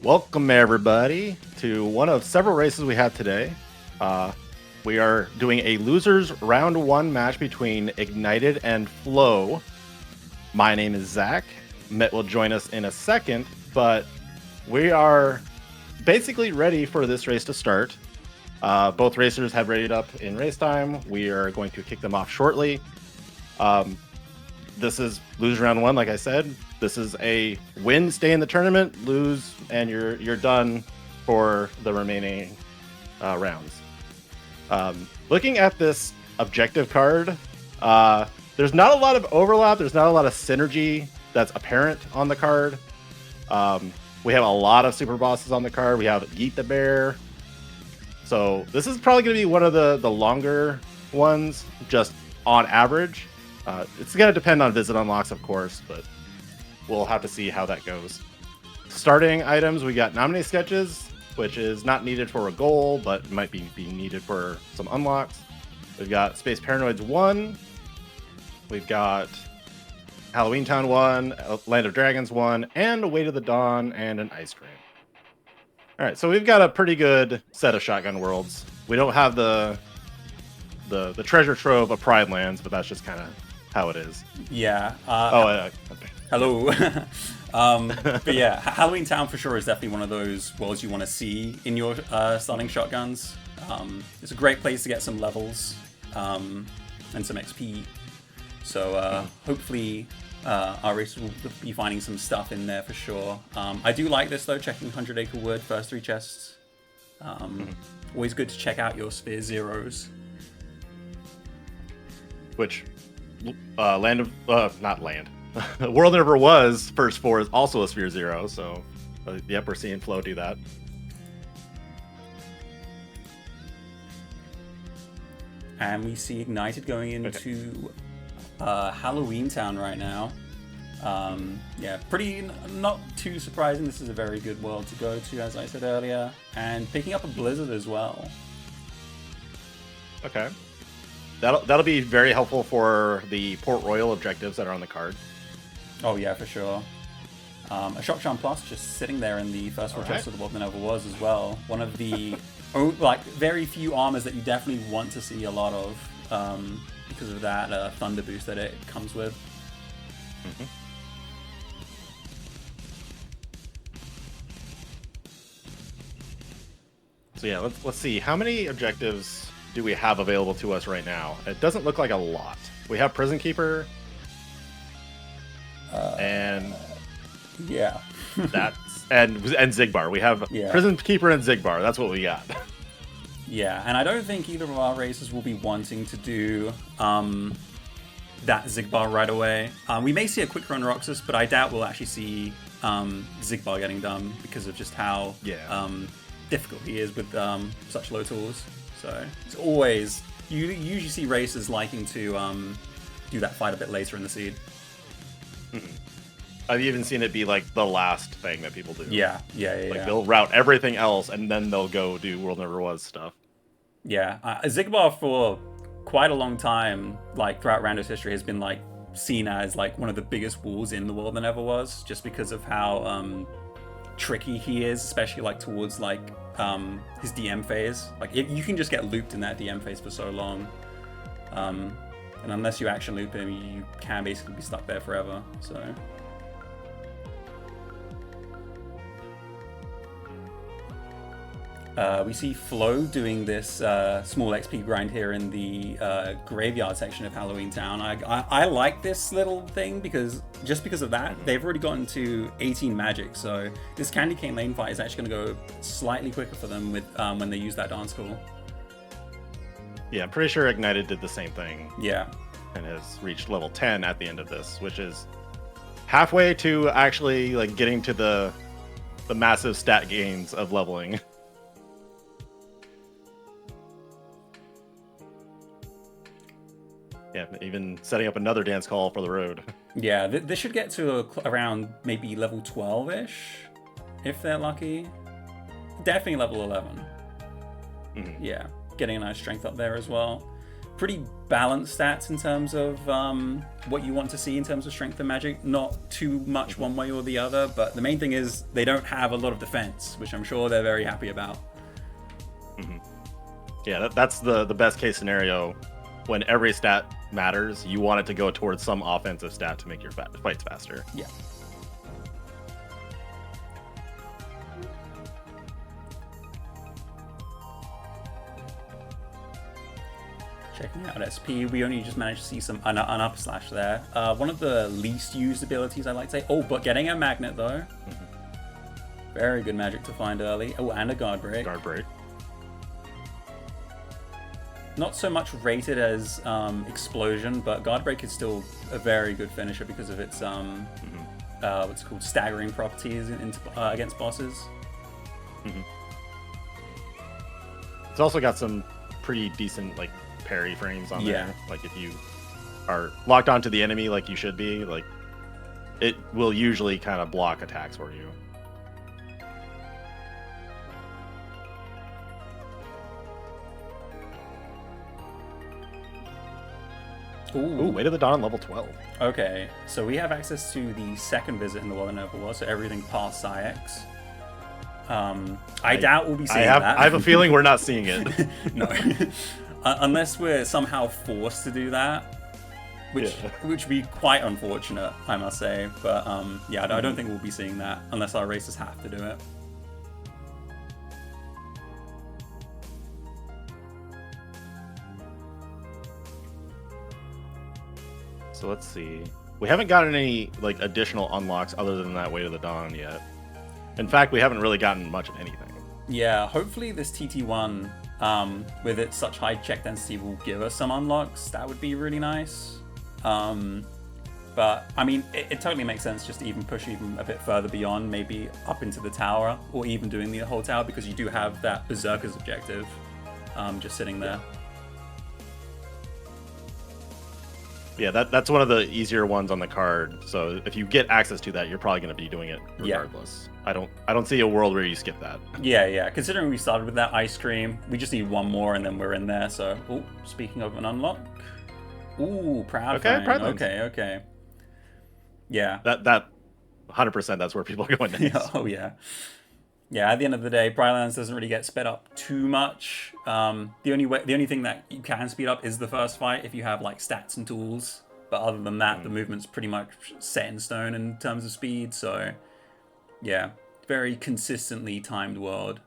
Welcome everybody to one of several races we have today. We are doing a losers round one match between Ignited and Flow. My name is Zach. Met will join us in a second, but we are basically ready for this race to start. Both racers have readied up in race time. We are going to kick them off shortly. This is lose round one, like I said. This is a win, stay in the tournament, lose, and you're done for the remaining rounds. Looking at this objective card, there's not a lot of overlap. There's not a lot of synergy that's apparent on the card. We have a lot of super bosses on the card. We have Yeet the Bear. So this is probably going to be one of the longer ones, just on average. It's going to depend on visit unlocks, of course, but we'll have to see how that goes. Starting items, we got nominee sketches, which is not needed for a goal, but might be needed for some unlocks. We've got Space Paranoids 1. We've got Halloween Town 1, Land of Dragons 1, and Way to the Dawn, and an Ice Cream. All right, so we've got a pretty good set of shotgun worlds. We don't have the treasure trove of Pride Lands, but that's just kind of how it is. Yeah. Okay. Hello. But yeah, Halloween Town for sure is definitely one of those worlds you want to see in your starting shotguns. It's a great place to get some levels and some XP. So hopefully our race will be finding some stuff in there for sure. I do like this though, checking 100 Acre Wood, first 3 chests. Always good to check out your Sphere Zeros. Which World Never Was first 4 is also a Sphere Zero, so yep, we're seeing Flow do that. And we see Ignited going into Halloween Town right now. Yeah, pretty not too surprising. This is a very good world to go to, as I said earlier, and picking up a Blizzard as well. Okay. That'll be very helpful for the Port Royal objectives that are on the card. Oh yeah, for sure. A Shock Charm Plus just sitting there in the first 4 chests of the world that never was as well. One of the very few armors that you definitely want to see a lot of because of that thunder boost that it comes with. Mm-hmm. So yeah, let's see how many objectives do we have available to us right now. It doesn't look like a lot. We have Prison Keeper, and yeah, and Zigbar. We have Prison Keeper and Zigbar. That's what we got. Yeah, and I don't think either of our races will be wanting to do that Zigbar right away. We may see a quick run Roxas, but I doubt we'll actually see Zigbar getting done because of just how difficult he is with such low tools. So it's always, you usually see racers liking to do that fight a bit later in the seed. Mm-hmm. I've even seen it be like the last thing that people do. Yeah. They'll route everything else and then they'll go do World Never Was stuff. Yeah, Zigbar for quite a long time, like throughout Rando's history, has been like seen as like one of the biggest walls in the world that never was, just because of how tricky he is, especially like towards like his DM phase. Like you can just get looped in that DM phase for so long, and unless you action loop him, you can basically be stuck there forever. So we see Flo doing this small XP grind here in the graveyard section of Halloween Town. I like this little thing because of that, they've already gotten to 18 magic, so this Candy Cane lane fight is actually going to go slightly quicker for them with when they use that dance call. Yeah, I'm pretty sure Ignited did the same thing. Yeah. And has reached level 10 at the end of this, which is halfway to actually like getting to the massive stat gains of leveling. Yeah, even setting up another dance call for the road. Yeah, this should get to around maybe level 12-ish, if they're lucky. Definitely level 11. Mm-hmm. Yeah, getting a nice strength up there as well. pretty balanced stats in terms of what you want to see in terms of strength and magic. Not too much one way or the other, but the main thing is they don't have a lot of defense, which I'm sure they're very happy about. Yeah, that's the best case scenario. When every stat matters, you want it to go towards some offensive stat to make your fights faster. Yeah. Checking out SP, we only just managed to see an up slash there. One of the least used abilities, I like to say. Oh, but getting a magnet though. Very good magic to find early. Oh, and a guard break. Guard break. Not so much rated as explosion, but guard break is still a very good finisher because of its what's it called, staggering properties against bosses. It's also got some pretty decent like parry frames on there. Like if you are locked onto the enemy like you should be, like it will usually kind of block attacks for you. Ooh, Way to the Dawn, level 12. Okay, so we have access to the second visit in the World that Never Was, so everything past Psyx. I doubt we'll be seeing that. I have a feeling we're not seeing it. No. Unless we're somehow forced to do that, which would be quite unfortunate, I must say. But yeah, I don't think we'll be seeing that unless our races have to do it. So let's see. We haven't gotten any like additional unlocks other than that Way to the Dawn yet. In fact, we haven't really gotten much of anything. Yeah, hopefully this TT1, with its such high check density, will give us some unlocks. That would be really nice. But I mean, it totally makes sense just to even push even a bit further beyond, maybe up into the tower, or even doing the whole tower, because you do have that Berserker's objective just sitting there. Yeah, that's one of the easier ones on the card. So if you get access to that, you're probably going to be doing it regardless. Yeah. I don't see a world where you skip that. Yeah. Considering we started with that ice cream, we just need one more and then we're in there. So, speaking of an unlock, Proud Fang. Okay. Yeah. That 100%. That's where people go next. Oh yeah. Yeah, at the end of the day, Pride doesn't really get sped up too much. The only thing that you can speed up is the first fight if you have like stats and tools. But other than that, the movement's pretty much set in stone in terms of speed. So, yeah, very consistently timed world.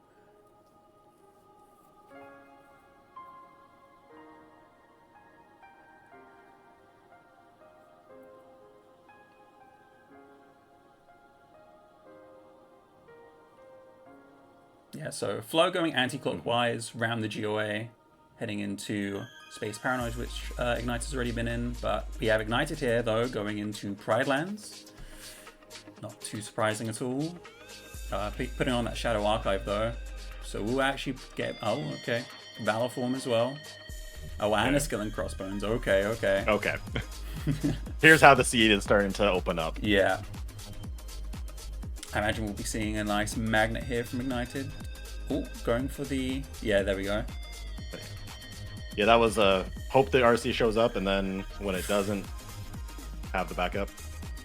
Yeah, so Flow going anti-clockwise, ram the GOA, heading into Space Paranoid, which Igniter's already been in, but we have Ignited here, though, going into Pride Lands. Not too surprising at all. Putting on that Shadow Archive, though, so we'll actually get... Oh, okay. Valor Form as well. Oh, and a Skill and Crossbones. Okay. Here's how the seed is starting to open up. Yeah. I imagine we'll be seeing a nice magnet here from Ignited. Going for the... Yeah, there we go. Yeah, that was hope the RC shows up, and then when it doesn't, have the backup.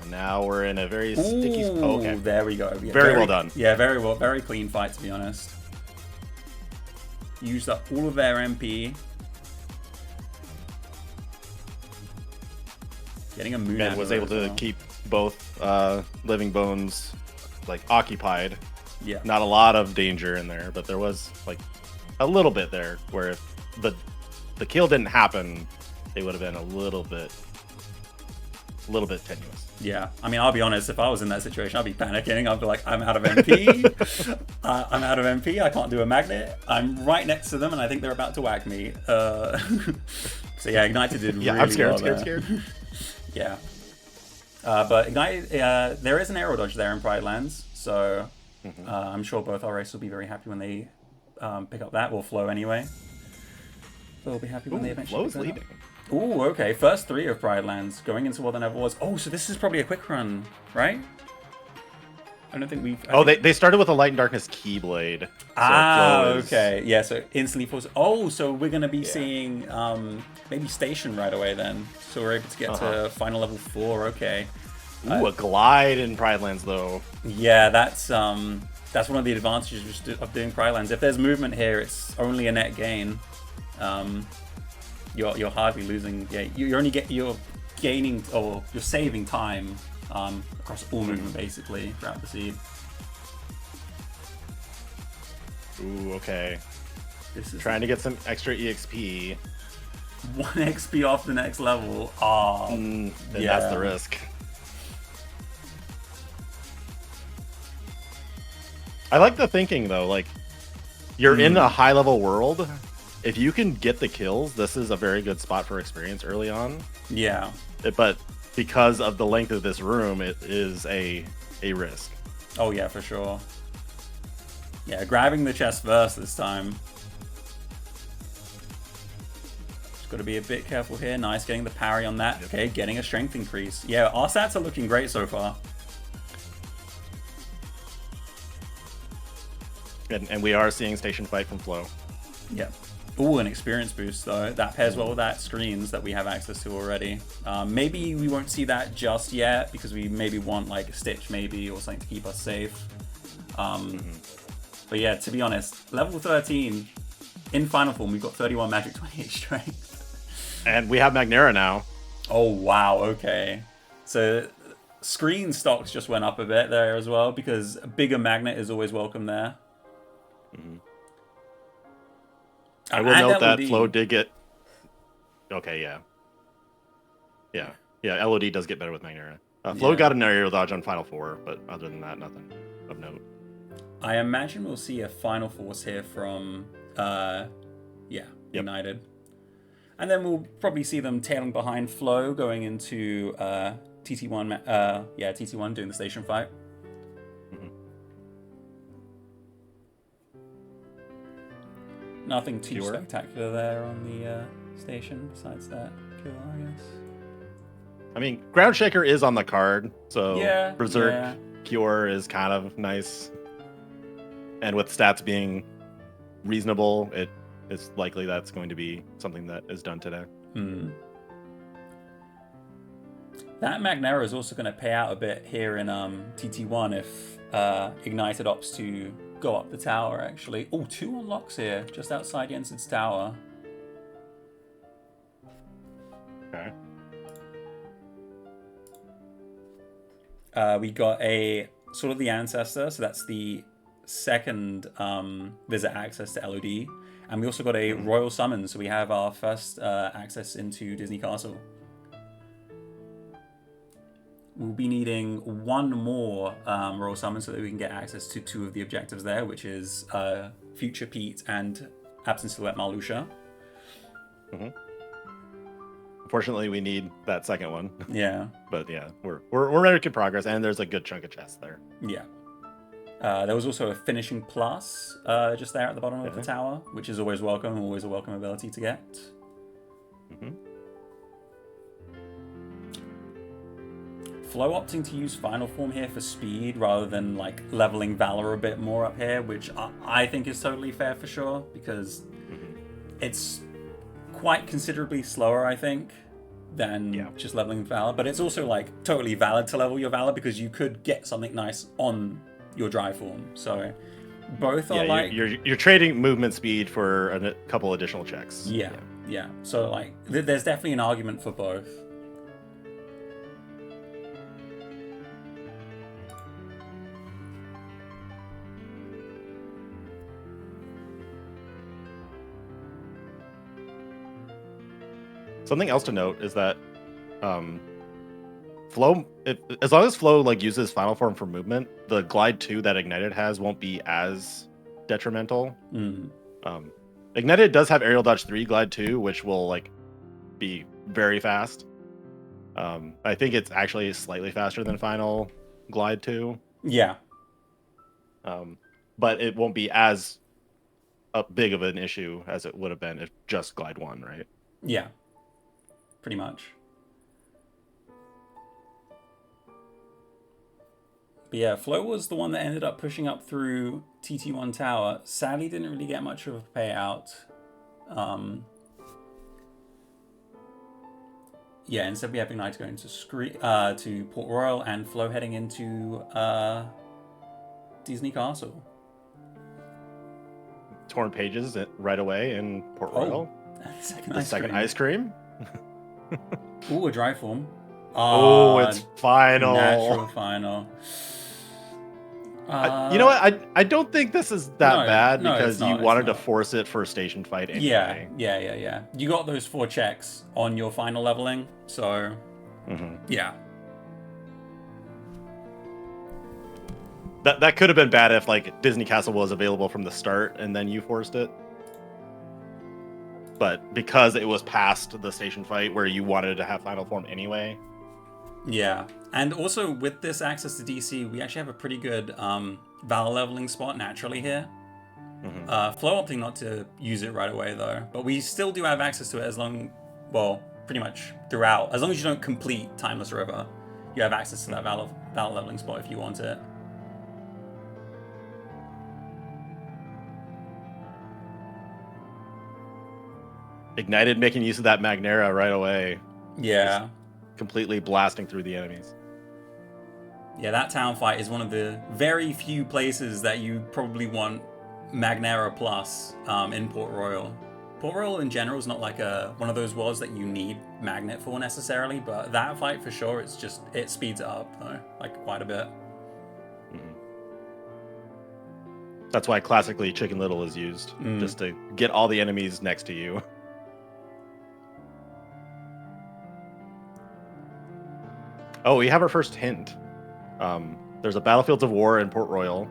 And now we're in a very sticky... Okay. There we go. Yeah, very well done. Yeah, very well. Very clean fight, to be honest. Used up all of their MP. Getting a moon. And was able to keep both Living Bones like occupied. Yeah. Not a lot of danger in there, but there was like a little bit there where if the kill didn't happen, they would have been a little bit tenuous. Yeah, I mean, I'll be honest, if I was in that situation, I'd be panicking. I'd be like, I'm out of MP. I'm out of MP. I can't do a magnet. I'm right next to them, and I think they're about to whack me. So yeah, Ignited did really well. I'm scared. Yeah. But Ignited, there is an aero dodge there in Pride Lands, so I'm sure both our races will be very happy when they pick up that, or Flow anyway. They'll be happy when they eventually Flow's leading. Ooh, okay. First 3 of Pride Lands going into World That Never Was. Oh, so this is probably a quick run, right? I don't think we've. They started with a Light and Darkness Keyblade. Okay. Yeah, so instantly force. Oh, so we're going to be seeing maybe Station right away then. So we're able to get to final level 4. Okay. Ooh, a glide in Pride Lands, though. Yeah, that's one of the advantages of doing Pride Lands. If there's movement here, it's only a net gain. You're hardly losing. Yeah, you're gaining or you're saving time across all movement basically throughout the seed. Ooh, okay. This is trying to get some extra EXP. 1 XP off the next level. And that's the risk. I like the thinking though, like you're in a high level world. If you can get the kills, this is a very good spot for experience early on. Yeah. But because of the length of this room, it is a risk. Oh yeah, for sure. Yeah, grabbing the chest first this time. Just got to be a bit careful here. Nice, getting the parry on that. Okay, getting a strength increase. Yeah, our stats are looking great so far. And we are seeing Station Fight from Flow. Yeah. Ooh, an experience boost though. That pairs well with that screens that we have access to already. Maybe we won't see that just yet because we maybe want like a Stitch maybe or something to keep us safe. But yeah, to be honest, level 13 in final form, we've got 31 magic, 28 strength. And we have Magnera now. Oh, wow. Okay. So screen stocks just went up a bit there as well because a bigger magnet is always welcome there. I will note that Flow did get... Okay, yeah. Yeah, LOD does get better with Magnera. Flow got an aerial dodge on Final 4, but other than that, nothing of note. I imagine we'll see a Final Force here from, United. And then we'll probably see them tailing behind Flow going into TT1, TT1 doing the station fight. Nothing too spectacular there on the station besides that kill, I guess. I mean, Ground Shaker is on the card, so Berserk Cure is kind of nice. And with stats being reasonable, it's likely that's going to be something that is done today. That Magnera is also going to pay out a bit here in TT1 if Ignited opts to go up the tower, actually. Oh, 2 unlocks here, just outside Jensen's tower. Okay. We got a sort of the Ancestor, so that's the second visit access to LOD. And we also got a Royal Summon, so we have our first access into Disney Castle. We'll be needing 1 more Royal Summon so that we can get access to 2 of the objectives there, which is Future Pete and Absent Silhouette Marluxia. Unfortunately, we need that second one. Yeah. But yeah, we're making progress, and there's a good chunk of chests there. Yeah. There was also a Finishing Plus just there at the bottom of the tower, which is always welcome, always a welcome ability to get. Flow opting to use Final Form here for speed rather than like leveling Valor a bit more up here, which I think is totally fair for sure, because it's quite considerably slower, I think, than just leveling Valor. But it's also like totally valid to level your Valor because you could get something nice on your Dry Form. So both are like... You're trading movement speed for a couple additional checks. Yeah. So like there's definitely an argument for both. Something else to note is that Flow, as long as Flow like uses Final Form for movement, the Glide 2 that Ignited has won't be as detrimental. Ignited does have Aerial Dodge 3 Glide 2, which will like be very fast. I think it's actually slightly faster than Final Glide 2. Yeah. But it won't be as big of an issue as it would have been if just Glide 1, right? Yeah. Pretty much. But yeah, Flo was the one that ended up pushing up through TT1 tower. Sadly, didn't really get much of a payout. Yeah, instead we have Ignite going to Port Royal and Flo heading into Disney Castle. Torn pages right away in Port Royal. Second ice cream. Ooh, a dry form. It's final. Natural final. You know what? I don't think this is that bad because you wanted to not. force it for a station fight anyway. Yeah. You got those 4 checks on your final leveling, so yeah. That could have been bad if like Disney Castle was available from the start and then you forced it. But because it was past the station fight where you wanted to have final form anyway. Yeah, and also with this access to DC, we actually have a pretty good Val leveling spot naturally here. Flo opting not to use it right away though, but we still do have access to it pretty much throughout. As long as you don't complete Timeless River, you have access to that Val leveling spot if you want it. Ignited making use of that Magnera right away. Yeah. Just completely blasting through the enemies. Yeah, that town fight is one of the very few places that you probably want Magnera plus in Port Royal. Port Royal in general is not like one of those worlds that you need Magnet for necessarily, but that fight for sure, it speeds it up though, like quite a bit. That's why classically Chicken Little is used, just to get all the enemies next to you. Oh, we have our first hint. There's a Battlefields of War in Port Royal.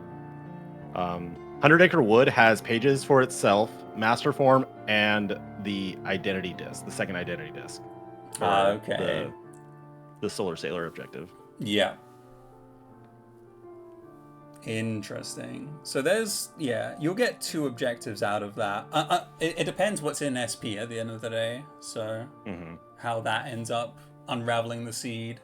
100 Acre Wood has pages for itself, Master Form, and the Identity Disc, the second Identity Disc. Okay. The Solar Sailor objective. Yeah. Interesting. So you'll get 2 objectives out of that. It depends what's in SP at the end of the day. So how that ends up unraveling the seed.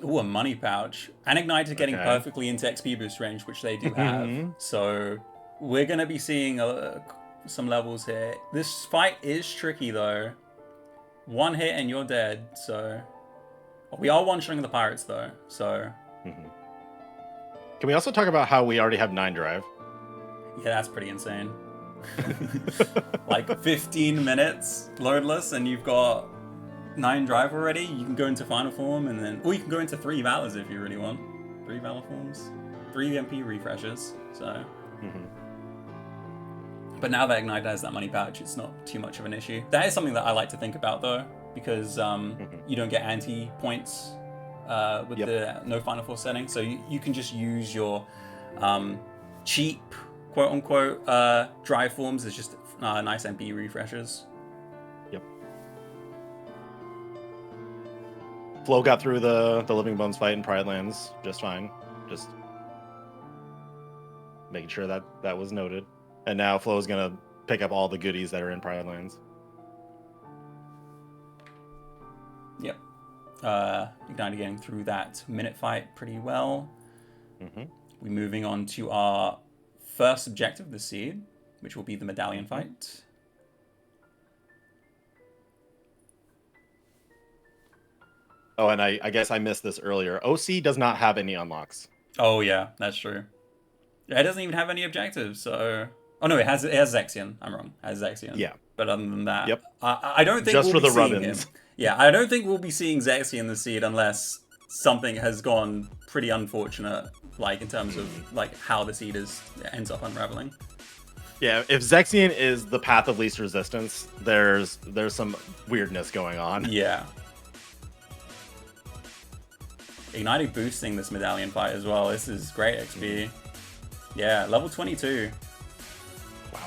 Ooh, a money pouch. And Ignited getting perfectly into XP boost range, which they do have. So we're going to be seeing some levels here. This fight is tricky, though. 1 hit and you're dead. So we are one-shotting the pirates, though. So can we also talk about how we already have 9 drive? Yeah, that's pretty insane. Like 15 minutes loadless, and you've got 9 drive already. You can go into final form, or you can go into 3 Valors if you really want. 3 Valor forms, 3 MP refreshes. So, but now that Ignite has that money pouch, it's not too much of an issue. That is something that I like to think about though, because you don't get anti points with the no final force setting, so you can just use your cheap quote unquote drive forms as just nice MP refreshes. Flo got through the Living Bones fight in Pride Lands just fine. Just making sure that was noted. And now Flo's going to pick up all the goodies that are in Pride Lands. Yep. Ignite getting through that minute fight pretty well. We're moving on to our first objective of the seed, which will be the medallion fight. Oh, and I guess I missed this earlier. OC does not have any unlocks. Oh yeah, that's true. It doesn't even have any objectives. So, oh no, it has Zexion. I'm wrong. It has Zexion. Yeah. But other than that, I don't think just we'll for be the seeing run-ins. him. Yeah, I don't think we'll be seeing Zexion in the seed unless something has gone pretty unfortunate, like in terms of like how the seed ends up unraveling. Yeah, if Zexion is the path of least resistance, there's some weirdness going on. Yeah. Igniting boosting this medallion fight as well. This is great XP. Yeah, level 22. Wow.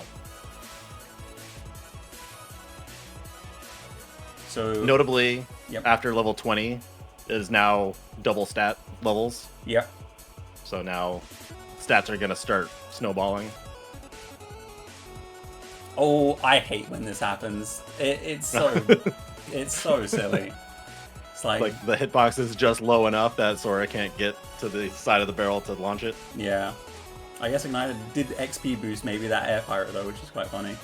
So notably, after level 20 is now double stat levels. Yep. So now stats are gonna start snowballing. Oh, I hate when this happens. It's so it's so silly. It's like the hitbox is just low enough that Sora can't get to the side of the barrel to launch it. yeah. I guess Ignited did XP boost maybe that air pirate though, which is quite funny.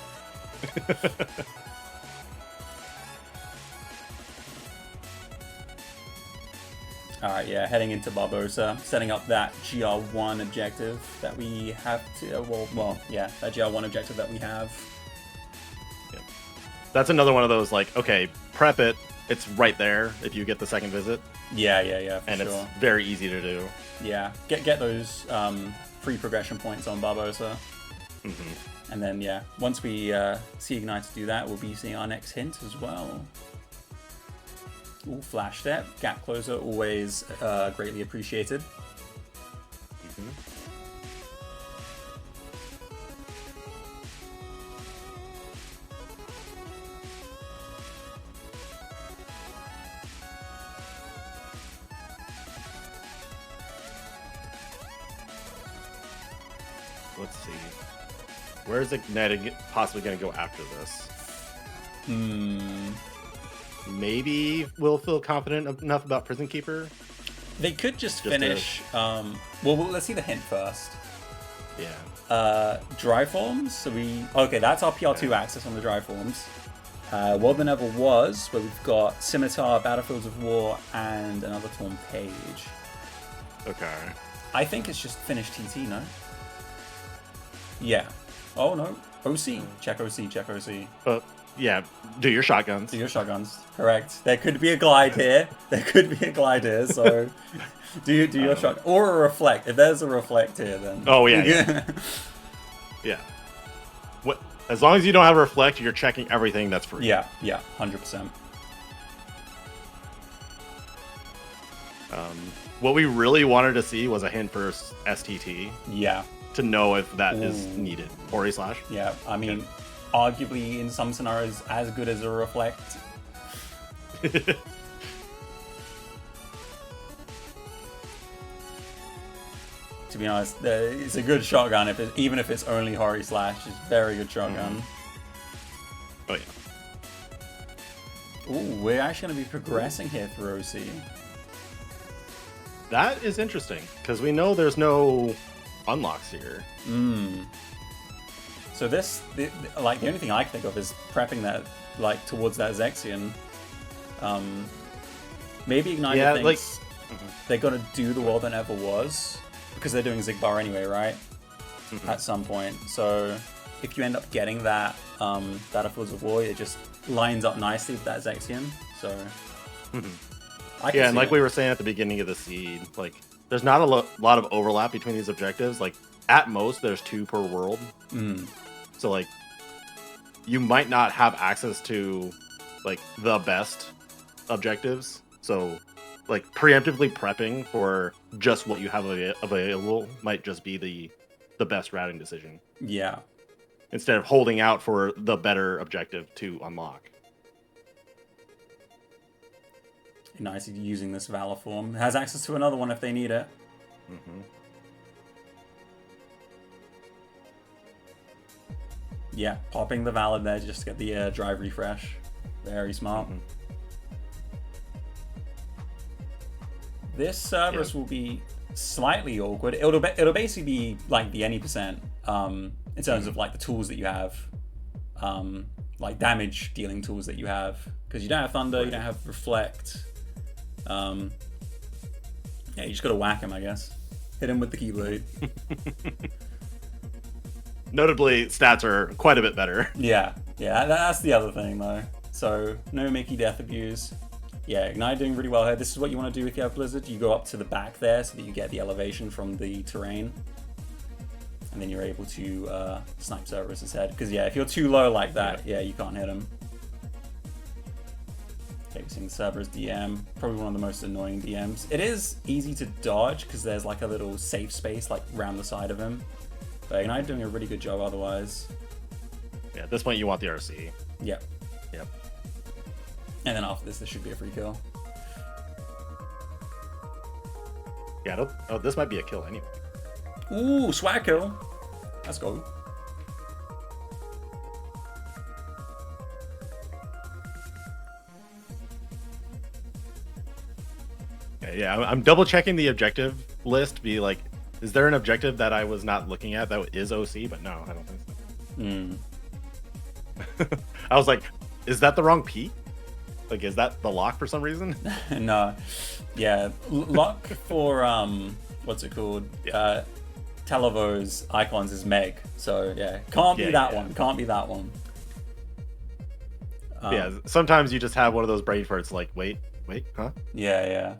Alright, yeah, heading into Barbosa, setting up that GR1 objective that we have to, that GR1 objective that we have. Yeah. That's another one of those, like, okay, prep it, it's right there if you get the second visit. Yeah, for and sure. It's very easy to do. Yeah, get those free progression points on Barbosa. Mm-hmm. And then, yeah, once we see Ignite to do that, we'll be seeing our next hint as well. Ooh, flash step, gap closer, always greatly appreciated. Mm-hmm. Let's see. Where is Ignite possibly going to go after this? Maybe we'll feel confident enough about Prison Keeper. They could just finish. Well, let's see the hint first. Yeah. Dry forms. So that's our PR2 access on the dry forms. World Than Ever Was, where we've got Scimitar, Battlefields of War, and another torn page. Okay. I think it's just finished TT, no? Yeah. Oh no. OC. Check OC. Yeah, do your shotguns. Do your shotguns. Correct. There could be a glide here. So do your shot or a reflect. If there's a reflect here, then. Oh yeah. Yeah. What? As long as you don't have a reflect, you're checking everything that's free. Yeah. 100%. What we really wanted to see was a hint for STT. Yeah. To know if that is needed. Ori Slash. Yeah. I mean. Arguably, in some scenarios, as good as a reflect. To be honest, it's a good shotgun. Even if it's only Hori Slash, it's a very good shotgun. Oh yeah. Ooh, we're actually going to be progressing here through OC. That is interesting because we know there's no unlocks here. So the only thing I can think of is prepping that, towards that Zexion. Maybe Ignited thinks they're going to do the World That Never Was, because they're doing Zigbar anyway, right? At some point. So if you end up getting that Battlefields of War, it just lines up nicely with that Zexion. So and like we were saying at the beginning of the seed, there's not a lot of overlap between these objectives. At most, there's 2 per world. So, you might not have access to, the best objectives. So, preemptively prepping for just what you have available might just be the best routing decision. Yeah. Instead of holding out for the better objective to unlock. Nice using this Valor form. Has access to another one if they need it. Yeah, popping the Valor there just to get the drive refresh. Very smart. This Cerberus will be slightly awkward. It'll basically be like the any percent in terms of the tools that you have, damage dealing tools that you have, because you don't have Thunder, you don't have Reflect. Yeah, you just gotta whack him, I guess. Hit him with the Keyblade. Notably, stats are quite a bit better. Yeah, that's the other thing though. So, no Mickey Death Abuse. Yeah, Ignite doing really well here. This is what you want to do if you have Blizzard. You go up to the back there so that you get the elevation from the terrain. And then you're able to snipe Cerberus' head. Because if you're too low like that, you can't hit him. Okay, we're seeing Cerberus DM. Probably one of the most annoying DMs. It is easy to dodge because there's a little safe space around the side of him. But Ignite doing a really good job otherwise. Yeah, at this point you want the RC. Yep. Yep. And then after this should be a free kill. Yeah, this might be a kill anyway. Ooh, swag kill. Let's go. Okay, yeah, I'm double checking the objective list. Be like, is there an objective that I was not looking at that is OC? But no, I don't think so. I was like, is that the wrong P? Like, is that the lock for some reason? No, yeah, lock for what's it called? Yeah. Televo's icons is Meg. So yeah, can't be that one. Can't be that one. Yeah, sometimes you just have one of those brain farts. Like, wait, huh? Yeah, yeah.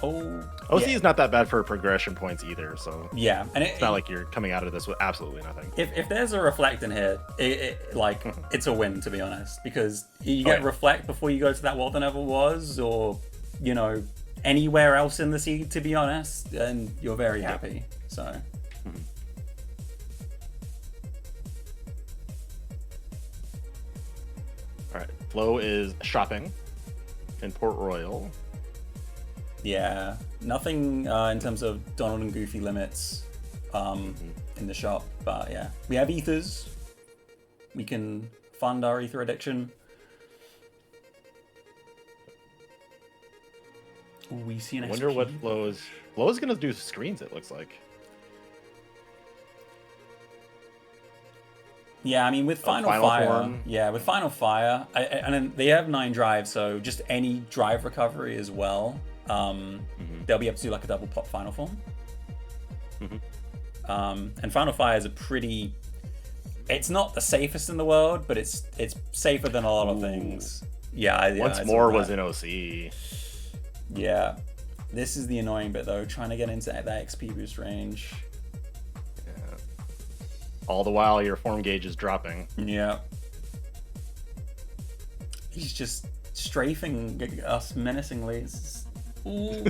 Oh, OC is not that bad for progression points either, so yeah, and it's not like you're coming out of this with absolutely nothing. If there's a reflect in here, it's a win, to be honest, because you get reflect before you go to that what the level was, or anywhere else in the sea, to be honest, and you're very happy. So. All right, Flo is shopping in Port Royal. Yeah, nothing in terms of Donald and Goofy limits in the shop, but yeah, we have ethers. We can fund our ether addiction. Ooh, we see an I wonder what Flo's gonna do screens. It looks like. Yeah, I mean with Final Fire, form. Yeah, with Final Fire, and then they have 9 drives, so just any drive recovery as well. They'll be able to do like a double pop Final Form. And Final Fire is a pretty. It's not the safest in the world, but it's safer than a lot of things. Yeah. Once more was in OC. Yeah, this is the annoying bit though, trying to get into that XP boost range. Yeah. All the while your form gauge is dropping. Yeah. He's just strafing us menacingly. Ooh.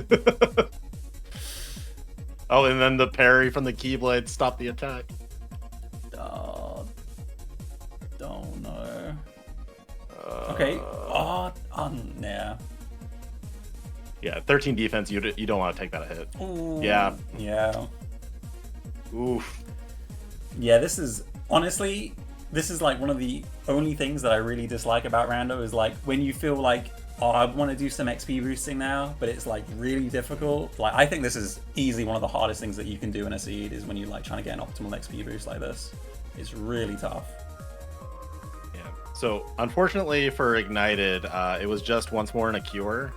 Oh, and then the parry from the Keyblade stopped the attack. Oh, don't know. Okay. Yeah. Yeah, 13 defense. You don't want to take that hit. Ooh. Yeah. Yeah. Oof. Yeah. This is like one of the only things that I really dislike about Rando is like when you feel like, oh, I want to do some XP boosting now, but it's like really difficult. Like I think this is easily one of the hardest things that you can do in a seed is when you're like trying to get an optimal XP boost like this. It's really tough. Yeah. So unfortunately for Ignited, it was just once more in a cure.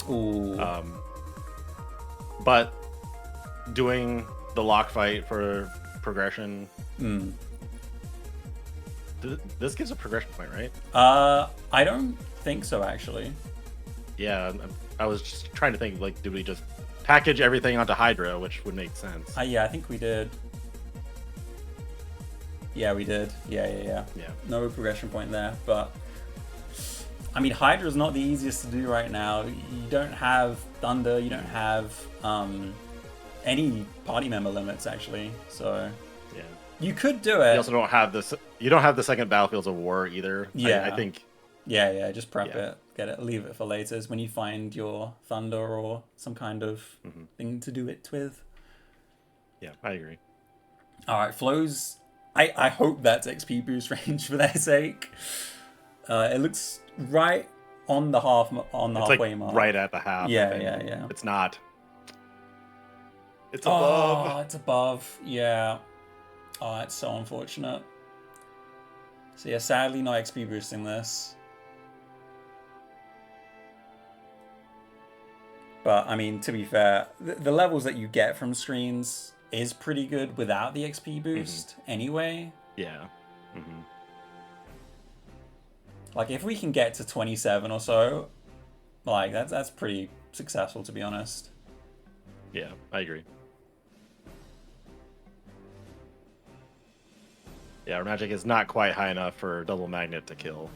Ooh. But doing the lock fight for progression. This gives a progression point, right? I don't think so, actually. Yeah, I was just trying to think, like, did we just package everything onto Hydra, which would make sense? Yeah, I think we did. Yeah, we did. Yeah. No progression point there, but I mean, Hydra's not the easiest to do right now. You don't have Thunder, you don't have any party member limits, actually, so yeah. You could do it. You also don't have this. You don't have the second Battlefields of War either. Yeah, I think. Yeah. Just prep it, get it, leave it for later. When you find your Thunder or some kind of thing to do it with. Yeah, I agree. All right, Flo's. I hope that's XP boost range for their sake. It looks right on the halfway mark. Right at the half. Yeah. It's not. It's above. Oh, it's above. Yeah. Oh, it's so unfortunate. So yeah, sadly not XP boosting this. But I mean, to be fair, the levels that you get from screens is pretty good without the XP boost anyway. Yeah. Like if we can get to 27 or so, like that's pretty successful, to be honest. Yeah, I agree. Yeah, our magic is not quite high enough for double magnet to kill.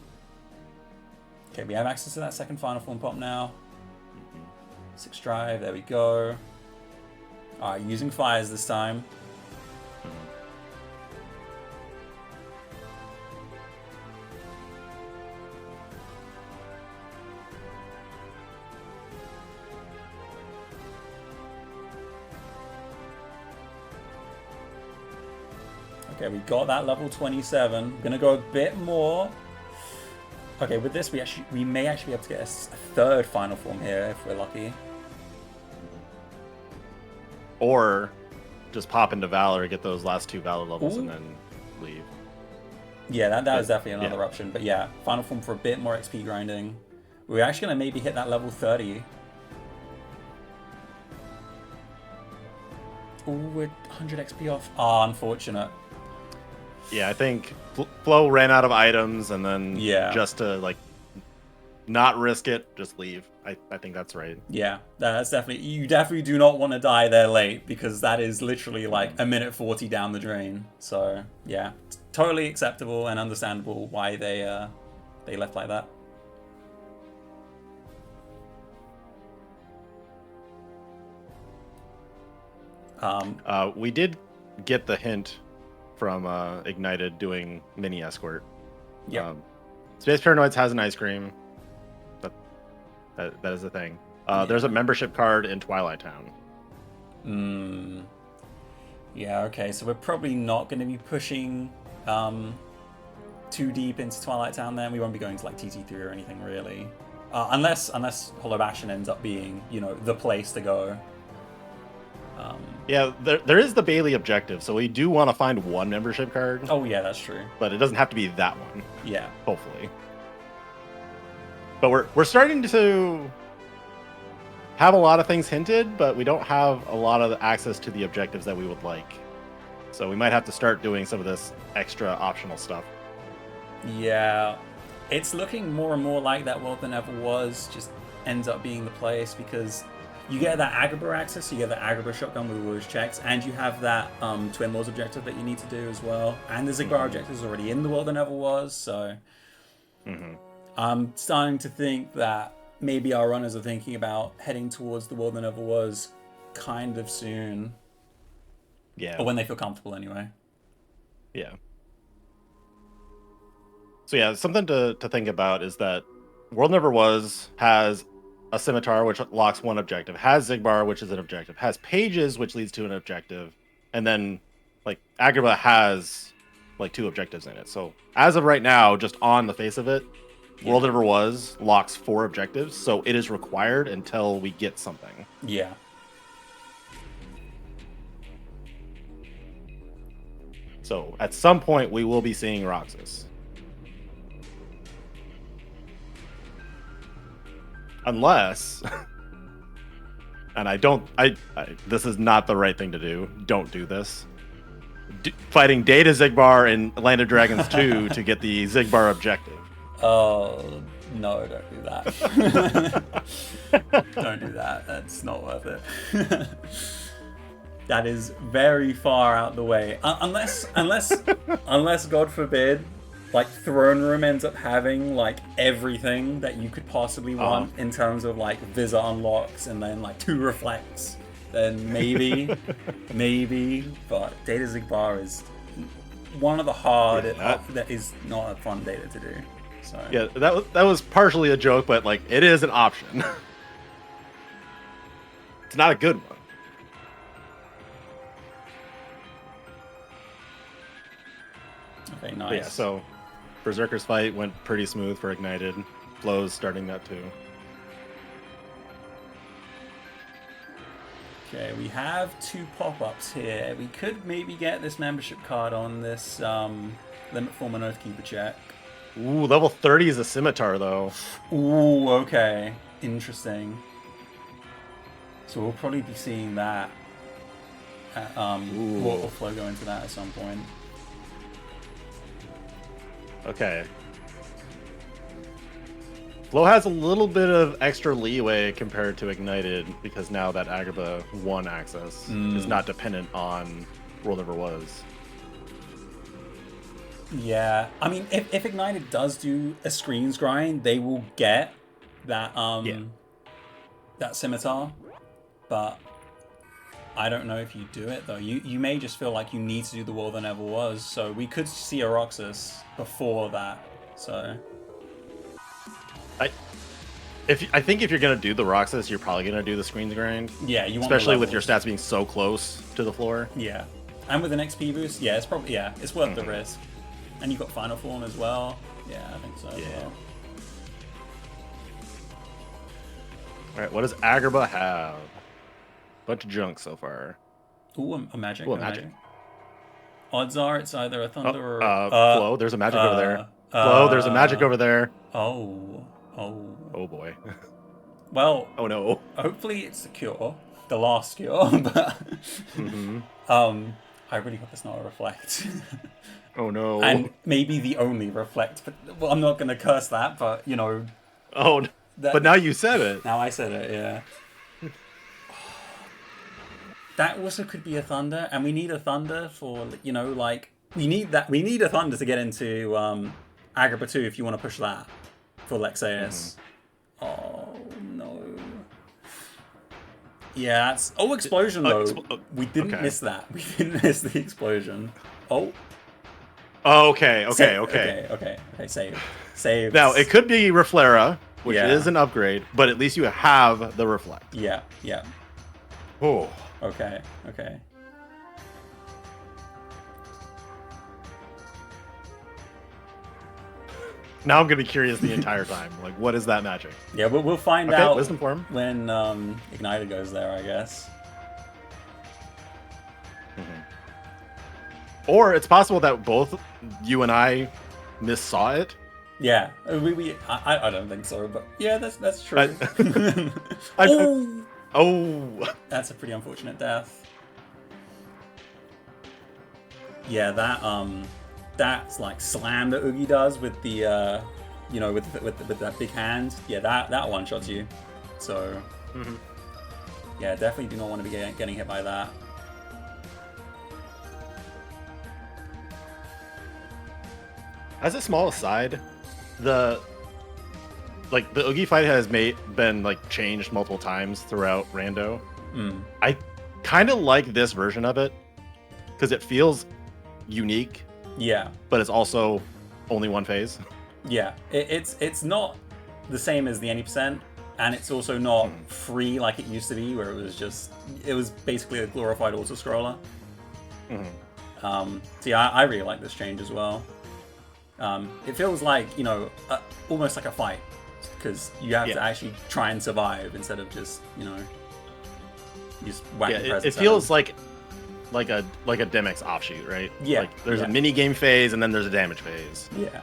Okay, we have access to that second final form pop now. 6 drive, there we go. Alright, using fires this time. Okay, we got that level 27. I'm gonna go a bit more. Okay, with this we may actually be able to get a third final form here if we're lucky. Or just pop into Valor, get those last 2 Valor levels, Ooh. and then leave. Yeah, that is definitely another option. But yeah, final form for a bit more XP grinding. We're actually going to maybe hit that level 30. Ooh, we're 100 XP off. Ah, unfortunate. Yeah, I think Flow ran out of items, and then just to like not risk it, just leave. I think that's right. Yeah, that's definitely... You definitely do not want to die there late, because that is literally like a minute 40 down the drain. So yeah, totally acceptable and understandable why they left like that. We did get the hint from Ignited doing mini escort. Yeah. Space Paranoids has an ice cream. That is a thing. There's a membership card in Twilight Town. Yeah, okay, so we're probably not going to be pushing too deep into Twilight Town then. We won't be going to like TT3 or anything really. Unless Hollow Bastion ends up being, you know, the place to go. Yeah, there is the Bailey objective, so we do want to find one membership card. Oh yeah, that's true. But it doesn't have to be that one. Yeah. Hopefully. But we're starting to have a lot of things hinted, but we don't have a lot of access to the objectives that we would like. So we might have to start doing some of this extra optional stuff. Yeah. It's looking more and more like that World Than Ever Was just ends up being the place, because you get that Agrabah access, you get the Agrabah shotgun with all those checks, and you have that Twin Laws objective that you need to do as well. And the Zigbar objective is already in the World Than Ever Was, so... I'm starting to think that maybe our runners are thinking about heading towards the World Than Ever Was kind of soon. Yeah. Or when they feel comfortable anyway. Yeah. So yeah, something to think about is that World Never Was has a Scimitar, which locks one objective, has Zigbar, which is an objective, has Pages, which leads to an objective, and then like Agrabah has like 2 objectives in it. So as of right now, just on the face of it, World Never Was locks 4 objectives, so it is required until we get something. Yeah. So at some point we will be seeing Roxas. Unless, and this is not the right thing to do. Don't do this. Fighting Data Zigbar in Land of Dragons 2 to get the Zigbar objective. Oh, no, don't do that. Don't do that. That's not worth it. That is very far out the way. Unless, God forbid, like Throne Room ends up having like everything that you could possibly want in terms of like Visa unlocks and then like 2 reflects, then maybe, but Data Zigbar is one of the hard that is not a fun data to do. So yeah, that was partially a joke, but like it is an option. It's not a good one. Okay, nice. But yeah, so Berserker's fight went pretty smooth for Ignited. Flow's starting that too. Okay, we have 2 pop-ups here. We could maybe get this membership card on this Limit Form and Oathkeeper check. Ooh, level 30 is a Scimitar though. Ooh, okay. Interesting. So we'll probably be seeing that. We'll Flow go into that at some point. Okay. Flow has a little bit of extra leeway compared to Ignited because now that Agrabah 1 access is not dependent on World Never Was. Yeah, I mean, if Ignited does do a screens grind, they will get that that Scimitar, but I don't know if you do it though. You may just feel like you need to do the World That Never Was, so we could see a Roxas before that. So I think if you're gonna do the Roxas, you're probably gonna do the screens grind. Yeah, you want especially with your stats being so close to the floor. Yeah, and with an XP boost, it's probably it's worth the risk. And you've got Final Form as well. Yeah, I think so. Yeah. Well. right, what does Agrabah have? Bunch of junk so far. Ooh, a magic. Ooh, a magic. Odds are it's either a thunder or Flow. There's a magic over there. Flow. There's a magic over there. Oh. Oh boy. Well. Oh no. Hopefully it's the cure, the last cure. But I really hope it's not a reflect. Oh no. And maybe the only reflect. But well, I'm not gonna curse that. But you know. Oh. But now you said it. Now I said it. Yeah. That also could be a thunder, and we need a thunder for, you know, like, we need a thunder to get into Agrabah 2 if you want to push that for Lexaeus. Oh, no. Yeah, that's... Oh, explosion, though. We didn't miss that. We didn't miss the explosion. Oh. Oh, okay. Save. Now, it could be Reflera, which is an upgrade, but at least you have the Reflect. Yeah. Oh. Okay. Now I'm gonna be curious the entire time. Like, what is that magic? Yeah, we'll find out Wisdom form. When Igniter goes there, I guess. Or it's possible that both you and I missaw it. Yeah, I don't think so, but yeah, that's true. Oh, that's a pretty unfortunate death. Yeah, that's like slam that Oogie does with the you know, with that big hand. Yeah, that one shots you. So yeah, definitely do not want to be getting hit by that. As a small aside, the Oogie fight has been like changed multiple times throughout Rando. I kind of like this version of it because it feels unique. Yeah, but it's also only one phase. Yeah, it's not the same as the any %, and it's also not free like it used to be, where it was basically a glorified auto scroller. So yeah, I really like this change as well. It feels like, you know, almost like a fight, because you have to actually try and survive instead of just, you know, just whack the presence. It feels like a Demix offshoot, right? Yeah. Like there's a mini game phase and then there's a damage phase. Yeah.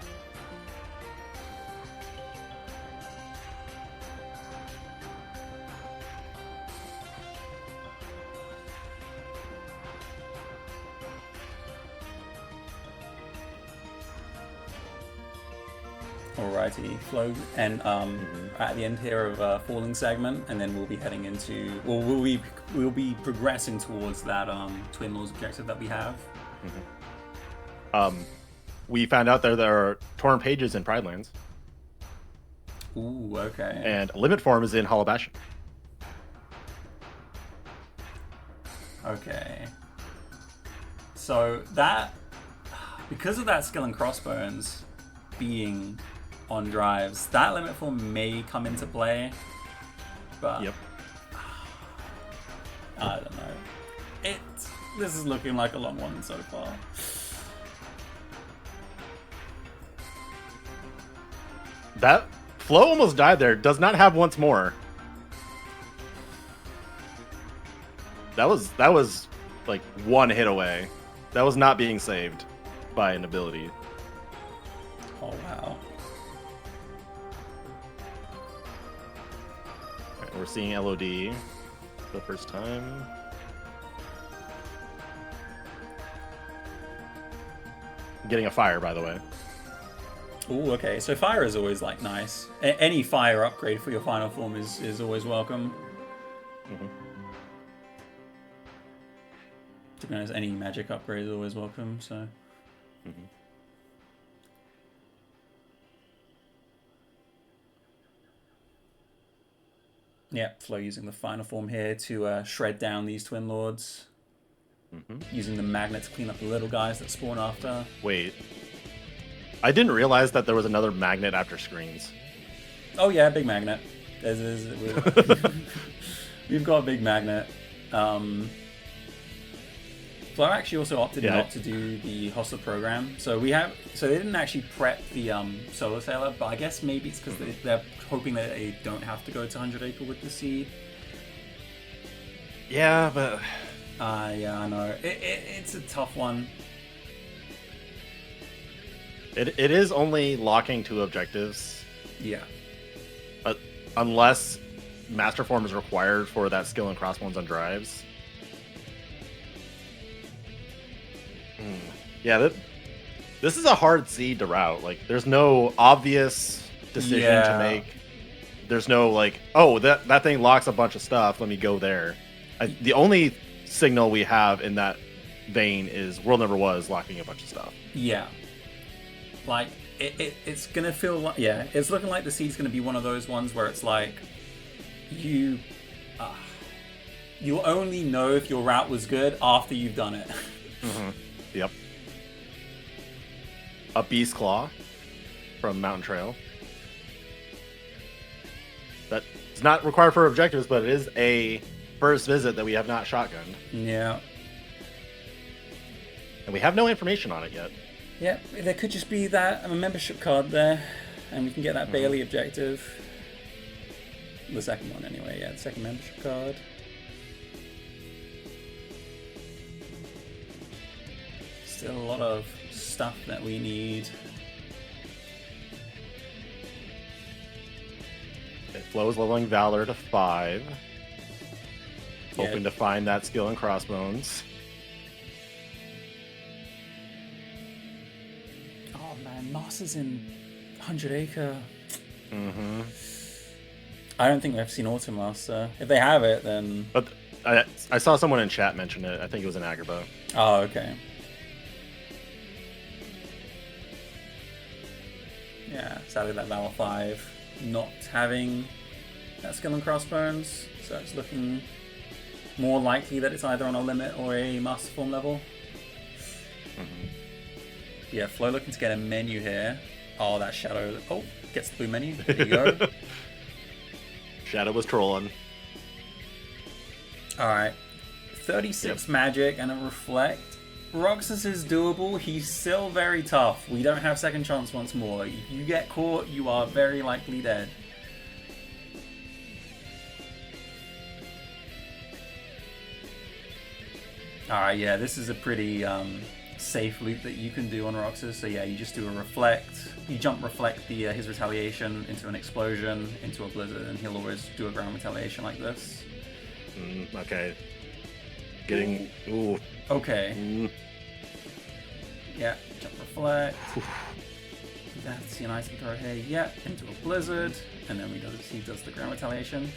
Alrighty, Flow, and at the end here of Falling segment, and then we'll be heading into, or we'll be progressing towards that Twin Laws objective that we have. We found out there are torn pages in Pride Lands. Ooh, okay. And limit form is in Hollow Bastion. Okay. So that, because of that skill and crossbones being on drives, that limit form may come into play, but I don't know. This is looking like a long one so far. That Flow almost died there. Does not have once more. That was like one hit away. That was not being saved by an ability. Oh wow. Right, we're seeing LOD for the first time. Getting a fire, by the way. Ooh, okay. So fire is always like nice. Any fire upgrade for your final form is always welcome. To be honest, any magic upgrade is always welcome. So. Yeah, Flow using the final form here to shred down these Twin Lords. Using the magnet to clean up the little guys that spawn after. Wait. I didn't realize that there was another magnet after screens. Oh yeah, big magnet. We've got a big magnet. Flow actually also opted Yeah. not to do the hostile program, so they didn't actually prep the solar sailor, but I guess maybe it's because they're hoping that they don't have to go to 100 Acre with the seed. Yeah, but Yeah, I know it's a tough one. it is only locking 2 objectives, Yeah. but unless Master Form is required for that skill and crossbones on drives. Yeah, this is a hard seed to route. Like, there's no obvious decision to make. There's no like, oh, that thing locks a bunch of stuff. Let me go there. The only signal we have in that vein is World Never Was locking a bunch of stuff. Yeah. Like it's gonna feel like it's looking like the seed's gonna be one of those ones where it's like you'll only know if your route was good after you've done it. Mm-hmm. Yep. A Beast Claw from Mountain Trail. That's not required for objectives, but it is a first visit that we have not shotgunned. Yeah. And we have no information on it yet. Yeah, there could just be that membership card there, and we can get that Bailey objective. The second one, anyway. Yeah, the second membership card. Still a lot of stuff that we need. Flo's leveling Valor to 5. Yeah. Hoping to find that skill in crossbones. Oh man, Moss is in 100 Acre. Mm-hmm. I don't think we've seen Automaster. If they have it, then... But I saw someone in chat mention it. I think it was in Agrabah. Oh, okay. Yeah, sadly that Valor 5 not having that skill and crossbones, so it's looking more likely that it's either on a limit or a master form level. Mm-hmm. Yeah, Flo looking to get a menu here. Oh, that Shadow. Oh, gets the blue menu. There you go. Shadow was trolling. Alright. 36 magic and a reflect. Roxas is doable. He's still very tough. We don't have second chance once more. If you get caught, you are very likely dead. Alright, yeah, this is a pretty safe loop that you can do on Roxas. So yeah, you just do a reflect. You jump reflect his retaliation into an explosion, into a blizzard, and he'll always do a ground retaliation like this. Okay. Getting... Ooh. Okay. Yeah, jump reflect. That's your nice and throw here. Yeah, into a blizzard. And then he does the ground retaliation.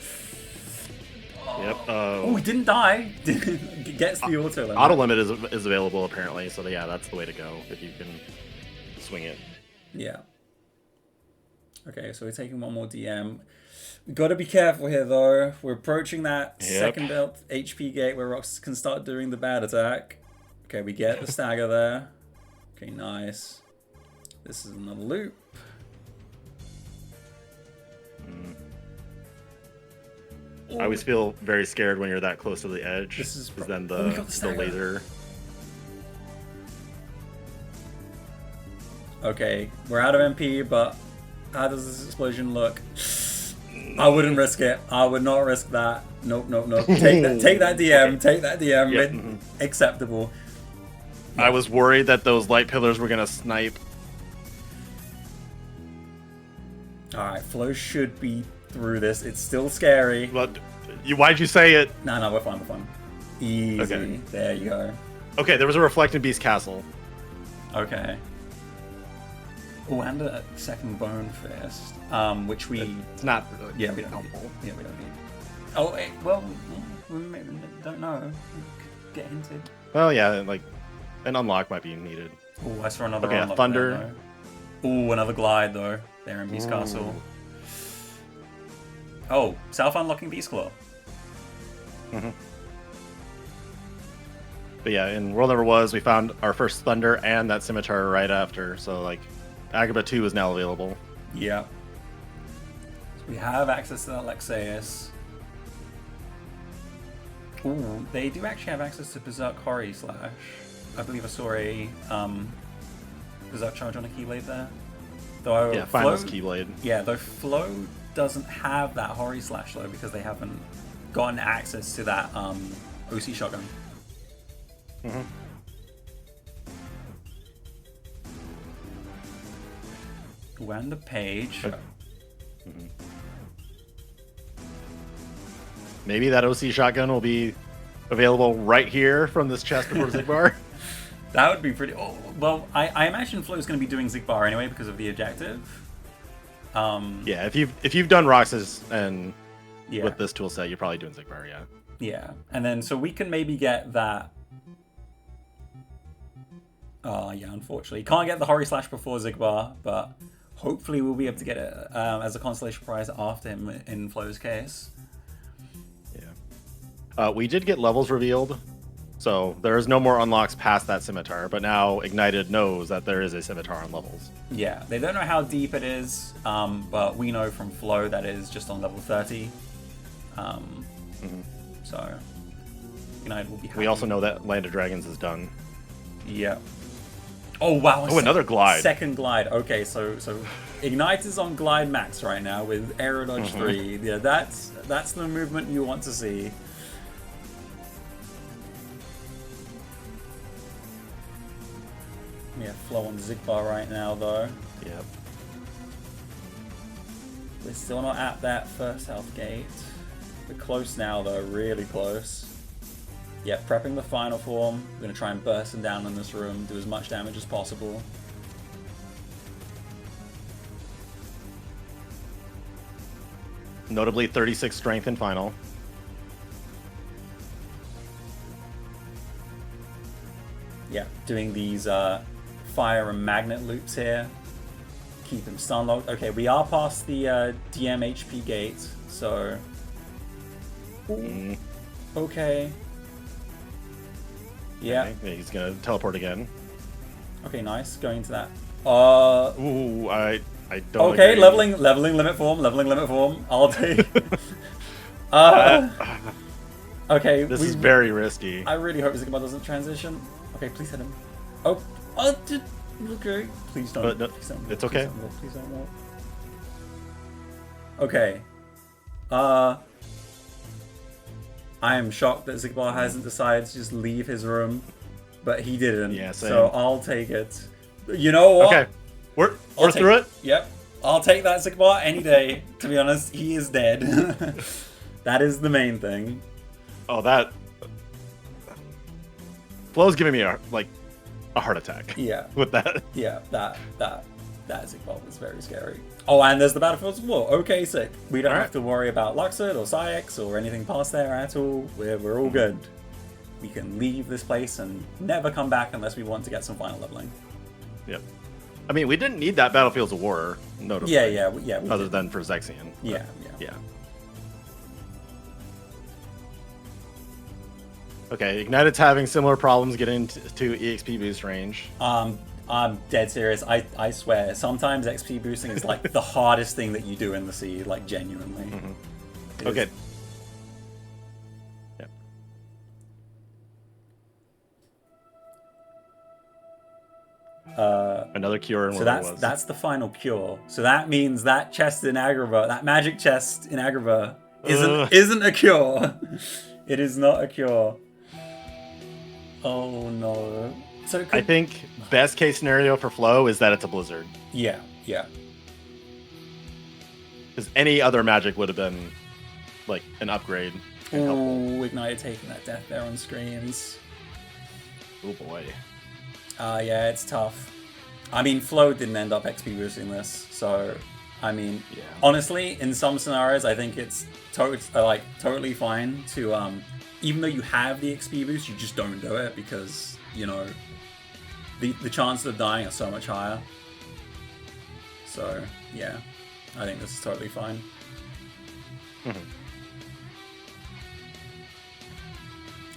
Yep. Oh, he didn't die. Gets the auto limit. Auto limit is available apparently, so yeah, that's the way to go if you can swing it. Yeah. Okay, so we're taking one more DM. We've got to be careful here though. We're approaching that second belt HP gate where Roxas can start doing the bad attack. Okay, we get the stagger there. Okay, nice. This is another loop. I always feel very scared when you're that close to the edge. This is because then we got the stagger. laser. Okay, we're out of MP, but how does this explosion look? I wouldn't risk it. I would not risk that. Nope, nope, nope. Take that DM. Okay. Take that DM. Yep. Acceptable. Yeah. I was worried that those light pillars were gonna snipe. Alright, Flo should be through this. It's still scary. But why'd you say it? No, we're fine, Easy. Okay. There you go. Okay, there was a Reflecting Beast Castle. Okay. Oh, and a second Bone Fist, which we... It's not really we don't need. Yeah, we don't need. Oh, well, we don't know. Get hinted. Well, yeah, like, an unlock might be needed. Oh, I saw another unlock. Thunder. Oh, another glide, though. There in Beast Castle. Oh, self-unlocking Beast Claw. Mm-hmm. But yeah, in World Never Was, we found our first Thunder and that Scimitar right after, so, like, Agrabah 2 is now available. Yeah. So we have access to that Lexaeus. Ooh, they do actually have access to Berserk Hori Slash. I believe I saw a Berserk charge on a Keyblade there. Though Yeah, Finals Keyblade. Yeah, though Flow doesn't have that Hori Slash though because they haven't gotten access to that OC shotgun. Mm-hmm. Ooh, and the page. Mm-hmm. Maybe that OC shotgun will be available right here from this chest before Zigbar. That would be pretty... Oh, well, I imagine Flow's going to be doing Zigbar anyway because of the objective. Yeah, if you've done Roxas and yeah. with this tool set, you're probably doing Zigbar, yeah. Yeah, and then so we can maybe get that... Oh, yeah, unfortunately. Can't get the Hori Slash before Zigbar, but hopefully we'll be able to get it as a consolation prize after him in Flow's case. Yeah. We did get levels revealed, so there is no more unlocks past that scimitar, but now Ignited knows that there is a scimitar on levels. Yeah, they don't know how deep it is, but we know from Flow that it is just on level 30. So, Ignited will be happy. We also know that Land of Dragons is done. Yeah. Oh, wow. Oh, another glide. Second glide. Okay, so Ignite is on glide max right now with Aero Dodge 3. Yeah, that's the movement you want to see. Yeah, Flow on Zigbar right now, though. Yep. We're still not at that first health gate. We're close now, though. Really close. Yeah, prepping the final form. We're going to try and burst him down in this room, do as much damage as possible. Notably 36 strength in final. Yeah, doing these fire and magnet loops here. Keep him stun locked. Okay, we are past the DM HP gate, so... Okay. Yeah. Okay, he's gonna teleport again. Okay, nice. Going to that. Ooh, I don't. Okay, agree. leveling limit form. I'll take. Okay. This is very risky. I really hope Zigbar doesn't transition. Okay, please hit him. Okay. Please don't. No, please don't it's okay. Please don't walk. Okay. I am shocked that Zigbar hasn't decided to just leave his room, but he didn't. Yeah, same. So I'll take it. You know what? Okay, we're through it. Yep, I'll take that Zigbar any day. To be honest, he is dead. That is the main thing. Oh, that Flow's giving me a heart attack. Yeah. With that. Yeah, that Zigbar was very scary. Oh, and there's the Battlefields of War. Okay, sick. We don't have to worry about Luxord or Syx or anything past there at all. We're all good. We can leave this place and never come back unless we want to get some final leveling. Yep. I mean, we didn't need that Battlefields of War, notably. Yeah. Other than for Zexion. Yeah. Okay, Ignited's having similar problems getting to EXP boost range. I'm dead serious. I swear. Sometimes XP boosting is like the hardest thing that you do in the sea, like genuinely. Okay. Yep. Another cure. So that's the final cure. So that means that chest in Agrabah, that magic chest in Agrabah, isn't a cure. It is not a cure. Oh no. So I think best case scenario for Flow is that it's a blizzard. Yeah. Because any other magic would have been like an upgrade. Ooh, Ignited taking that death there on screens. Oh boy. Yeah, it's tough. I mean, Flow didn't end up XP boosting this, so I mean, honestly, in some scenarios, I think it's totally fine to even though you have the XP boost, you just don't do it because you know the chances of dying are so much higher. So yeah, I think this is totally fine.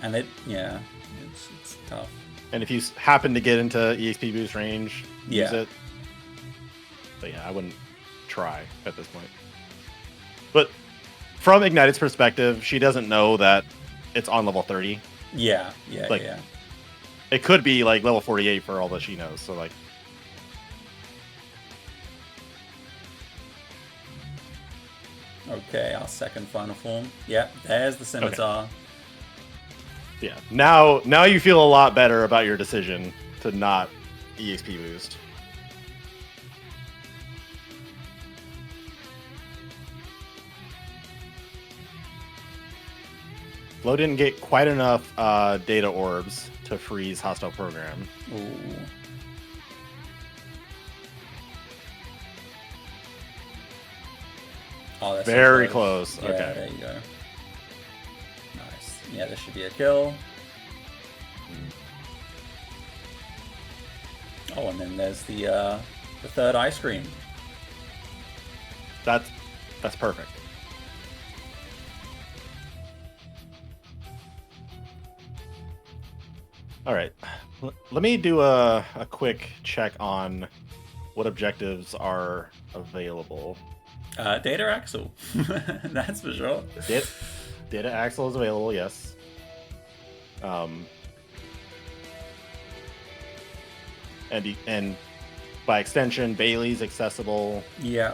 And it's tough. And if you happen to get into EXP boost range, use it. But yeah, I wouldn't try at this point. But from Ignited's perspective, she doesn't know that it's on level 30. Yeah. Like, it could be like level 48 for all that she knows. So like, okay, our second final form. Yep, there's the scimitar. Okay. Yeah. Now you feel a lot better about your decision to not EXP boost. Flo didn't get quite enough data orbs to freeze hostile program. Ooh. Oh, that's very so close. Yeah, okay. There you go. Nice. Yeah, this should be a kill. Oh, and then there's the third ice cream. That's perfect. All right. Let me do a quick check on what objectives are available. Data Axle. That's for sure. Data Axle is available, yes. And by extension, Bailey's accessible. Yeah.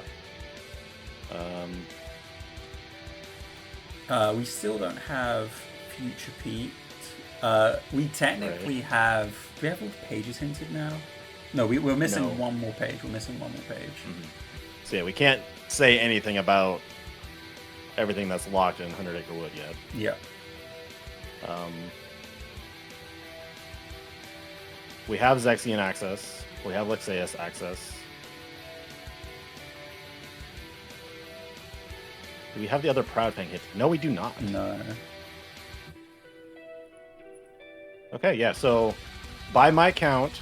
We still don't have Future Pete. We technically have. Do we have all the pages hinted now? No, we're missing one more page. We're missing one more page. Mm-hmm. So yeah, we can't say anything about everything that's locked in 100 Acre Wood yet. Yeah. We have Zexian access. We have Lexaeus access. Do we have the other Proud Fang hit? No, we do not. No. Okay, yeah, so by my count,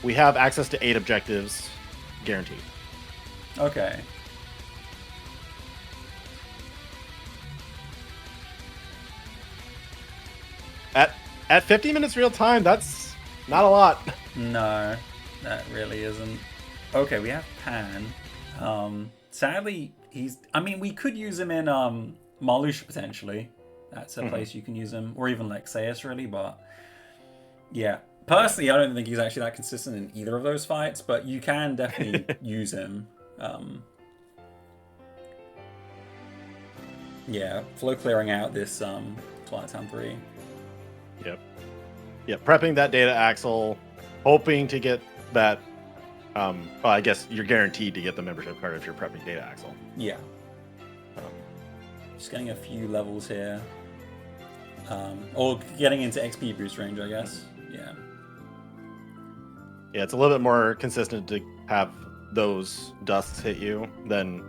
we have access to 8 objectives guaranteed. Okay. At 50 minutes real time, that's not a lot. No, that really isn't. Okay, we have Pan. Sadly, I mean, we could use him in Marluxia potentially. That's a place you can use him, or even Lexaeus really. But yeah, personally, I don't think he's actually that consistent in either of those fights. But you can definitely use him. Yeah, Flo clearing out this Twilight Town 3. Yep. Yeah, prepping that data axle, hoping to get that. Well, I guess you're guaranteed to get the membership card if you're prepping data axle. Yeah. Just getting a few levels here. Or getting into XP boost range, I guess. Yeah. Yeah, it's a little bit more consistent to have those dusts hit you than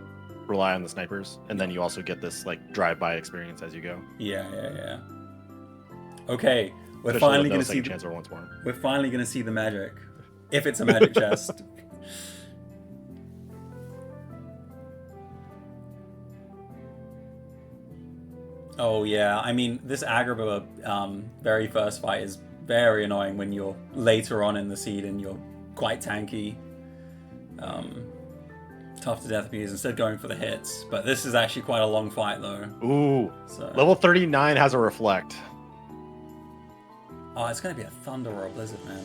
rely on the snipers, and then you also get this like drive-by experience as you go. Yeah. Okay, we're Especially finally with going no to see. second chance or once more. We're finally going to see the magic, if it's a magic chest. Oh yeah, I mean this Agrabah very first fight is very annoying when you're later on in the seed and you're quite tanky. Tough to death abuse instead of going for the hits, but this is actually quite a long fight though. Ooh, so. Level 39 has a reflect. Oh, it's gonna be a thunder or a blizzard, man.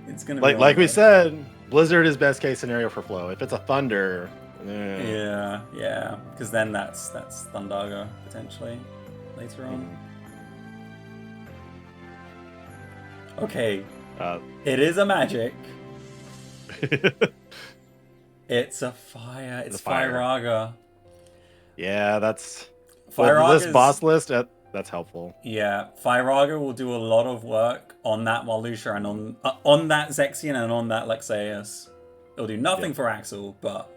It's gonna be like we said, blizzard is best case scenario for Flo. If it's a thunder, yeah, because then that's Thundaga potentially later on. Okay, it is a magic. It's a fire. It's Firaga. Yeah, that's Firaga's this boss list. That's helpful. Yeah, Firaga will do a lot of work on that Marluxia and on that Zexian and on that Lexaeus. It'll do nothing for Axel, but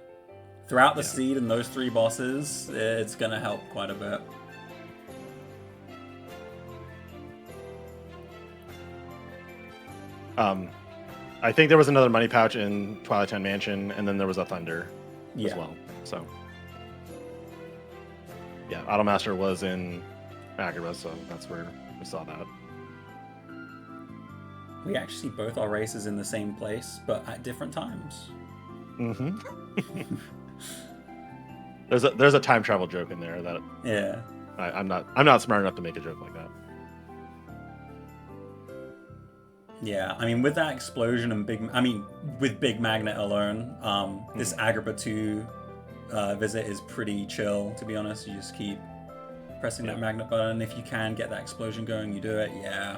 throughout the seed and those 3 bosses, it's gonna help quite a bit. I think there was another money pouch in Twilight Town Mansion, and then there was a thunder as well. So yeah, Automaster was in Agrabah, so that's where we saw that. We actually see both our races in the same place, but at different times. Mm-hmm. There's a time travel joke in there that Yeah. I'm not smart enough to make a joke like that. Yeah, I mean, with that explosion and with Big Magnet alone, this Agrabah 2 visit is pretty chill, to be honest. You just keep pressing that magnet button. If you can get that explosion going, you do it. Yeah.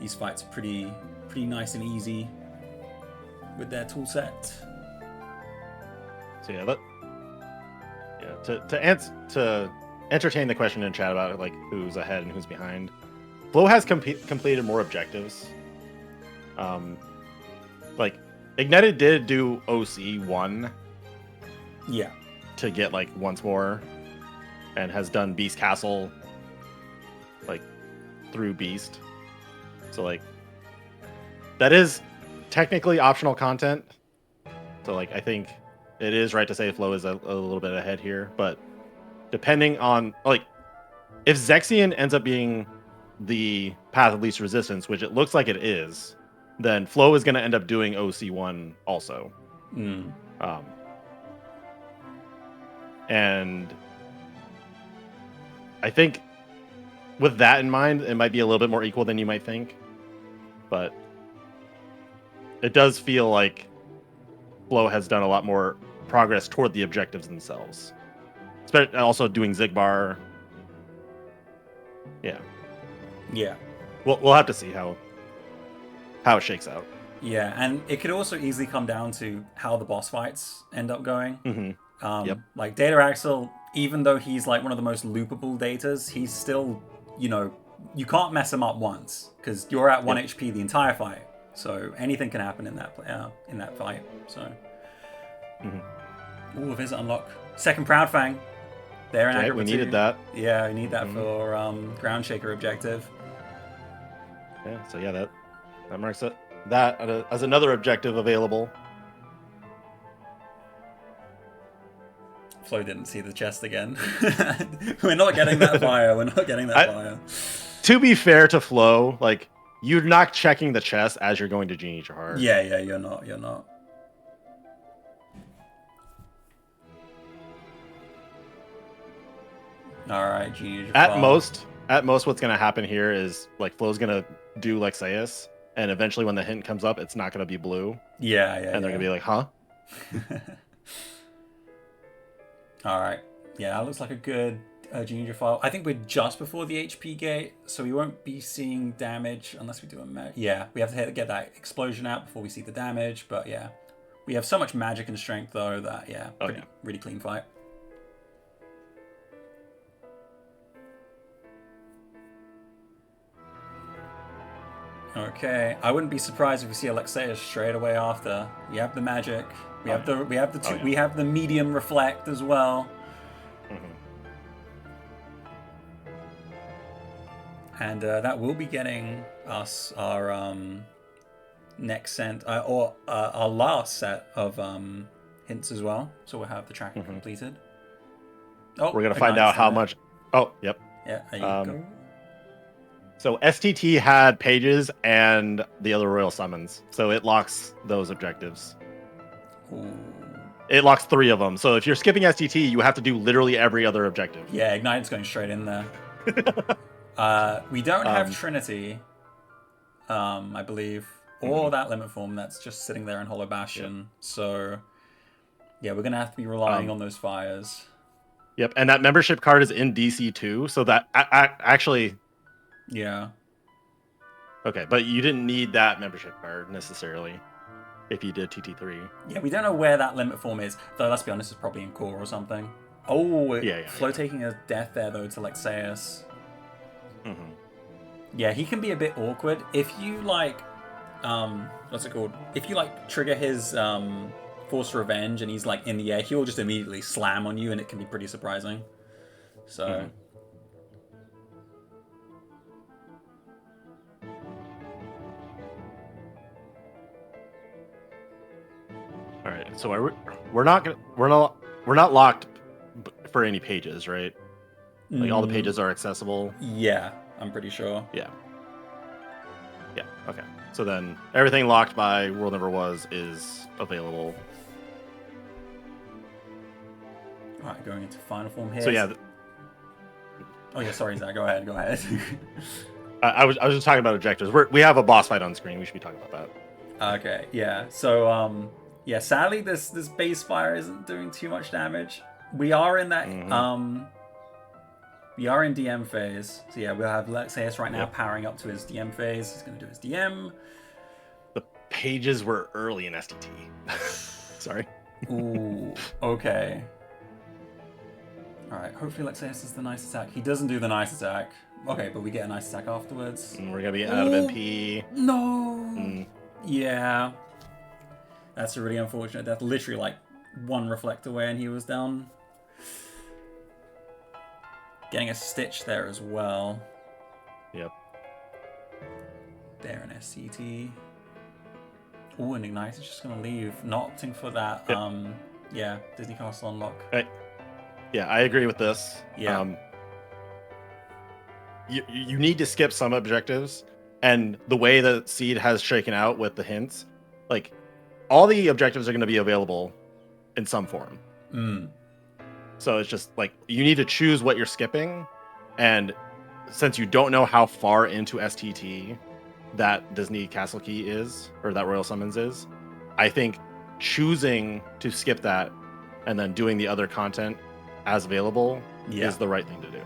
These fights are pretty nice and easy with their tool set. So to entertain the question in chat about like who's ahead and who's behind. Flow has completed more objectives. Like Ignited did do OC 1. Yeah. To get like once more, and has done Beast Castle like through Beast. So like that is technically optional content. So like I think it is right to say Flow is a little bit ahead here, but depending on like if Zexion ends up being the path of least resistance, which it looks like it is, then Flow is going to end up doing OC1 also. And I think with that in mind, it might be a little bit more equal than you might think. But it does feel like Flow has done a lot more progress toward the objectives themselves. Also doing Zigbar. Yeah. Yeah. We'll have to see how it shakes out. Yeah, and it could also easily come down to how the boss fights end up going. Mm-hmm. Like Data Axel, even though he's like one of the most loopable datas, he's still, you can't mess him up once because you're at 1 HP the entire fight. So anything can happen in that fight. So, ooh, visit unlock. Second Proud Fang. There in Agrabah 2. We needed that. Yeah, we need that for Ground Shaker objective. Yeah, so yeah, that marks it. That as another objective available. Flo didn't see the chest again. We're not getting that fire. We're not getting that fire. To be fair to Flo, like you're not checking the chest as you're going to Genie Jahar. Yeah, you're not. All right, Genie Jahar. At most, what's gonna happen here is like Flo's gonna do Lexaeus, and eventually when the hint comes up, it's not gonna be blue. Yeah. And they're gonna be like, huh? All right. Yeah, that looks like a good Genie file. I think we're just before the HP gate, so we won't be seeing damage unless we do a yeah, we have to get that explosion out before we see the damage. But yeah, we have so much magic and strength though that really clean fight. Okay, I wouldn't be surprised if we see Alexeus straight away after. We have the magic. We have the medium reflect as well. And that will be getting us our next set or our last set of hints as well. So we'll have the tracking completed. Oh, we're gonna find out how much. Oh, yep. Yeah, there you go. So STT had pages and the other royal summons, so it locks those objectives. Ooh. It locks 3 of them. So if you're skipping STT, you have to do literally every other objective. Yeah, Ignite's going straight in there. We don't have Trinity, I believe, or that limit form that's just sitting there in Hollow Bastion. Yep. So yeah, we're gonna have to be relying on those fires. Yep, and that membership card is in DC too, so that actually. Yeah. Okay, but you didn't need that membership card necessarily if you did TT3. Yeah, we don't know where that limit form is, though let's be honest, it's probably in core or something. Oh, Flo taking a death there though to Lexaeus. Yeah, he can be a bit awkward. If you what's it called? If you trigger his Force Revenge and he's in the air, he'll just immediately slam on you and it can be pretty surprising. So... All right, so we're not locked for any pages, right? All the pages are accessible. Yeah, I'm pretty sure. Yeah. Okay. So then everything locked by World Never Was is available. All right, going into final form here. So yeah. Oh yeah, sorry, Zach. Go ahead. Go ahead. I was just talking about objectives. We have a boss fight on screen. We should be talking about that. Okay, yeah. So yeah. Sadly, this base fire isn't doing too much damage. We are in that we are in DM phase. So yeah, we'll have Lexaeus right now powering up to his DM phase. He's gonna do his DM. The pages were early in STT. Sorry. Ooh. Okay. All right. Hopefully, Lexaeus is the nice attack. He doesn't do the nice attack. Okay, but we get a nice attack afterwards. And we're gonna be out of MP. No. Yeah. That's a really unfortunate death. Literally like one reflect away and he was down. Getting a stitch there as well. Yep. There an SCT. Oh, and Ignite is just gonna leave. Not opting for that. Yep. Yeah, Disney Castle unlock. Right. Yeah, I agree with this. Yeah. You need to skip some objectives, and the way that Seed has shaken out with the hints, like all the objectives are going to be available in some form. So it's just like you need to choose what you're skipping, and since you don't know how far into STT that Disney Castle Key is, or that Royal Summons is, I think choosing to skip that and then doing the other content as available is the right thing to do.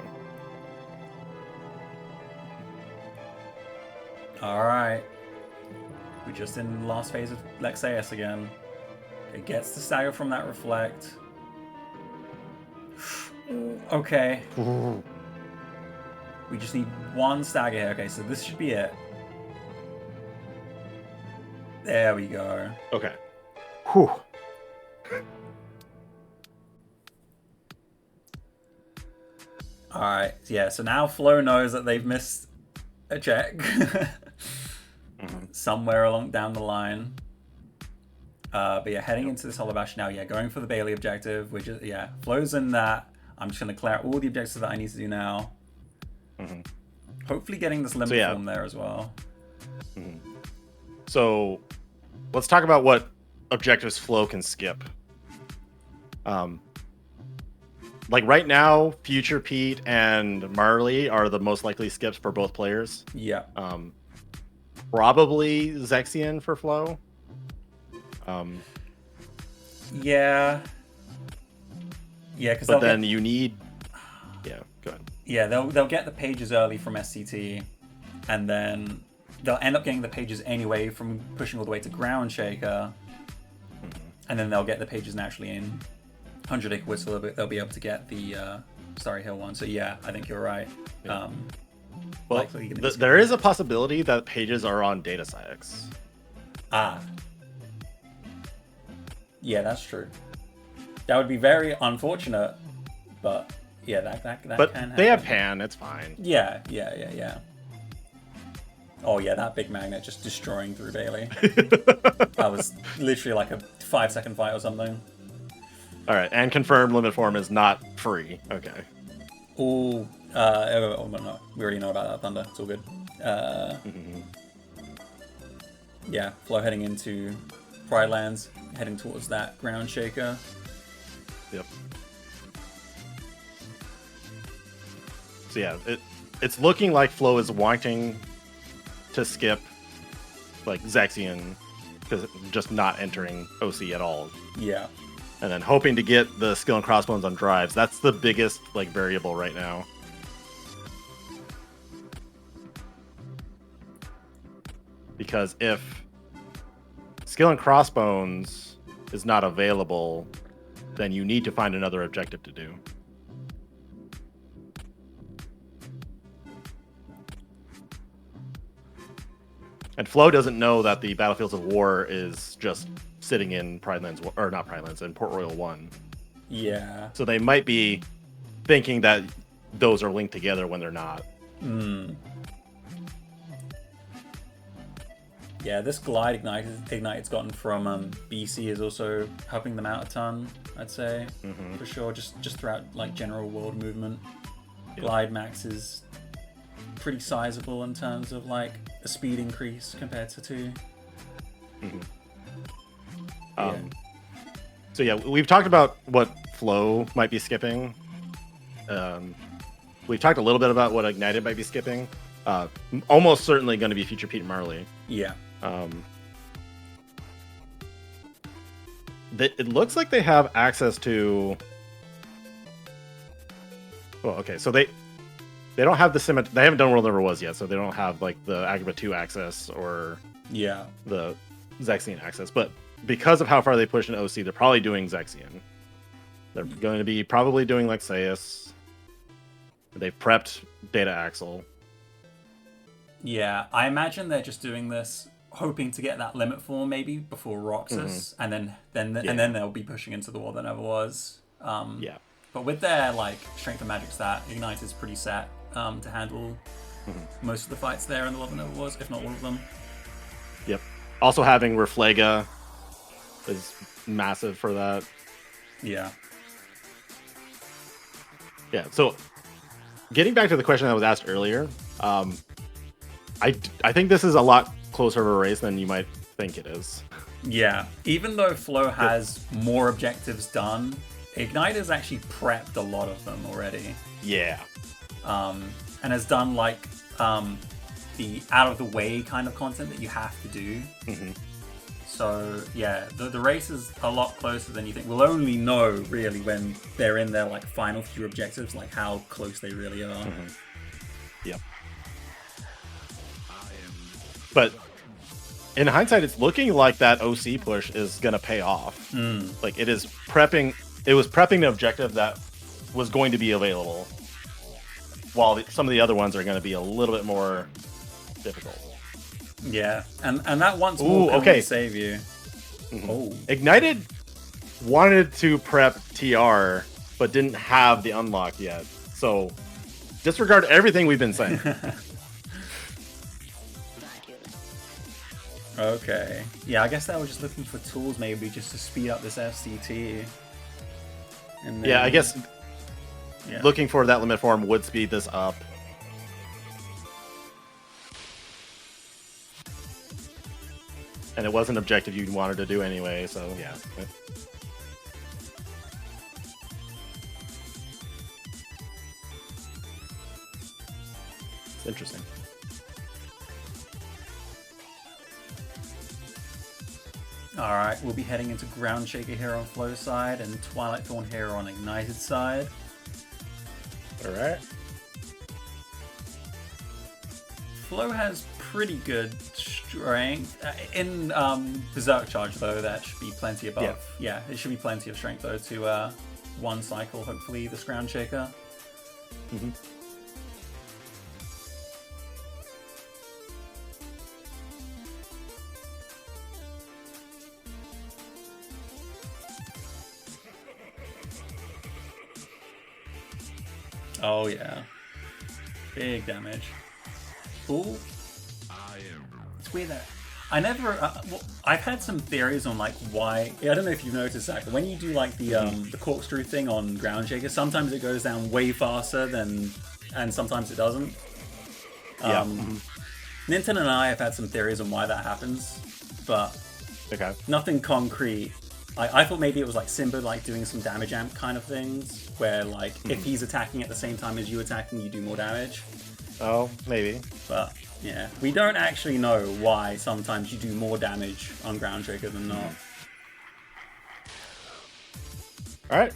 Alright. We're just in the last phase of Lexaeus again. It gets the stagger from that reflect. Okay. We just need one stagger here. Okay, so this should be it. There we go. Okay. Whew. Alright, yeah, so now Flo knows that they've missed a check. Somewhere along down the line. But yeah, heading into this Holobash now, yeah, going for the Bailey objective, which is, yeah, Flo's in that. I'm just going to clear out all the objectives that I need to do now. Hopefully getting this limit form there as well. So let's talk about what objectives Flo can skip. Like right now, Future Pete and Marley are the most likely skips for both players. Yeah. Probably Zexion for Flo. Yeah. Yeah, because but then you need. Yeah, go ahead. Yeah, they'll get the pages early from SCT, and then they'll end up getting the pages anyway from pushing all the way to Ground Shaker, and then they'll get the pages naturally in 100 Acre Woods, so they'll be able to get the Starry Hill one. So yeah, I think you're right. Yeah. Well, there is a possibility that pages are on Data Science. Yeah, that's true. That would be very unfortunate, but yeah, that but can happen. They have Pan, it's fine. Yeah. Oh yeah, that big magnet just destroying through Bailey. That was literally like a 5-second fight or something. All right, and confirmed limit form is not free. Okay. Oh no, we already know about that Thunder. It's all good. Yeah, Flo heading into Pride Lands, heading towards that Ground Shaker. Yep. So yeah, it's looking like Flo is wanting to skip like Zexion because just not entering OC at all. Yeah. And then hoping to get the skill and crossbones on drives. That's the biggest like variable right now. Because if skill and crossbones is not available, then you need to find another objective to do. And Flo doesn't know that the Battlefields of War is just sitting in Pride Lands, or not Pride Lands, in Port Royal 1. Yeah. So they might be thinking that those are linked together when they're not. Yeah, this glide ignite it's gotten from BC is also helping them out a ton, I'd say, for sure. Just throughout like general world movement, glide max is pretty sizable in terms of like a speed increase compared to 2. So yeah, we've talked about what Flow might be skipping. We've talked a little bit about what Ignited might be skipping. Almost certainly going to be Future Pete and Marley. Yeah. It looks like they have access to. Well, okay, so they don't have the they haven't done World Never Was yet, so they don't have like the Agrabah 2 access or the Zexion access. But because of how far they push in OC, they're probably doing Zexion. They're going to be probably doing Lexaeus. They've prepped Data Axle. Yeah, I imagine they're just doing this, hoping to get that limit form maybe before Roxas, and then they'll be pushing into the World That Never Was. Yeah. But with their like Strength and Magic stat, Ignite is pretty set to handle most of the fights there in the World That Never Was, if not all of them. Yep. Also having Reflega is massive for that. Yeah. Yeah. So getting back to the question that was asked earlier, I think this is a lot closer of a race than you might think it is. Yeah. Even though Flow has more objectives done, Ignite has actually prepped a lot of them already. Yeah. And has done like the out of the way kind of content that you have to do. So yeah, the race is a lot closer than you think. We'll only know really when they're in their like final few objectives, like how close they really are. Yep. But in hindsight, it's looking like that OC push is gonna pay off. Like it is prepping. It was prepping the objective that was going to be available, while some of the other ones are going to be a little bit more difficult. Yeah, and that once more can really save you. Ignited wanted to prep TR, but didn't have the unlock yet. So disregard everything we've been saying. Okay. Yeah, I guess they were just looking for tools maybe just to speed up this FCT. And then, yeah, I guess looking for that limit form would speed this up. And it was an objective you wanted to do anyway, so yeah. It's interesting. Alright, we'll be heading into Ground Shaker here on Flow side and Twilight Thorn here on Ignited side. Alright. Flow has pretty good strength. In Berserk Charge, though, that should be plenty above. Yeah, it should be plenty of strength, though, to one cycle, hopefully, this Ground Shaker. Oh, yeah. Big damage. Ooh. It's weird that I never. I've had some theories on like why. I don't know if you've noticed that, but when you do like the corkscrew thing on Ground Shaker, sometimes it goes down way faster and sometimes it doesn't. Ninten and I have had some theories on why that happens, but nothing concrete. I thought maybe it was like Simba like doing some damage amp kind of things, where like if he's attacking at the same time as you attacking, you do more damage. Oh, maybe. But yeah, we don't actually know why sometimes you do more damage on Ground Shaker than not. Alright.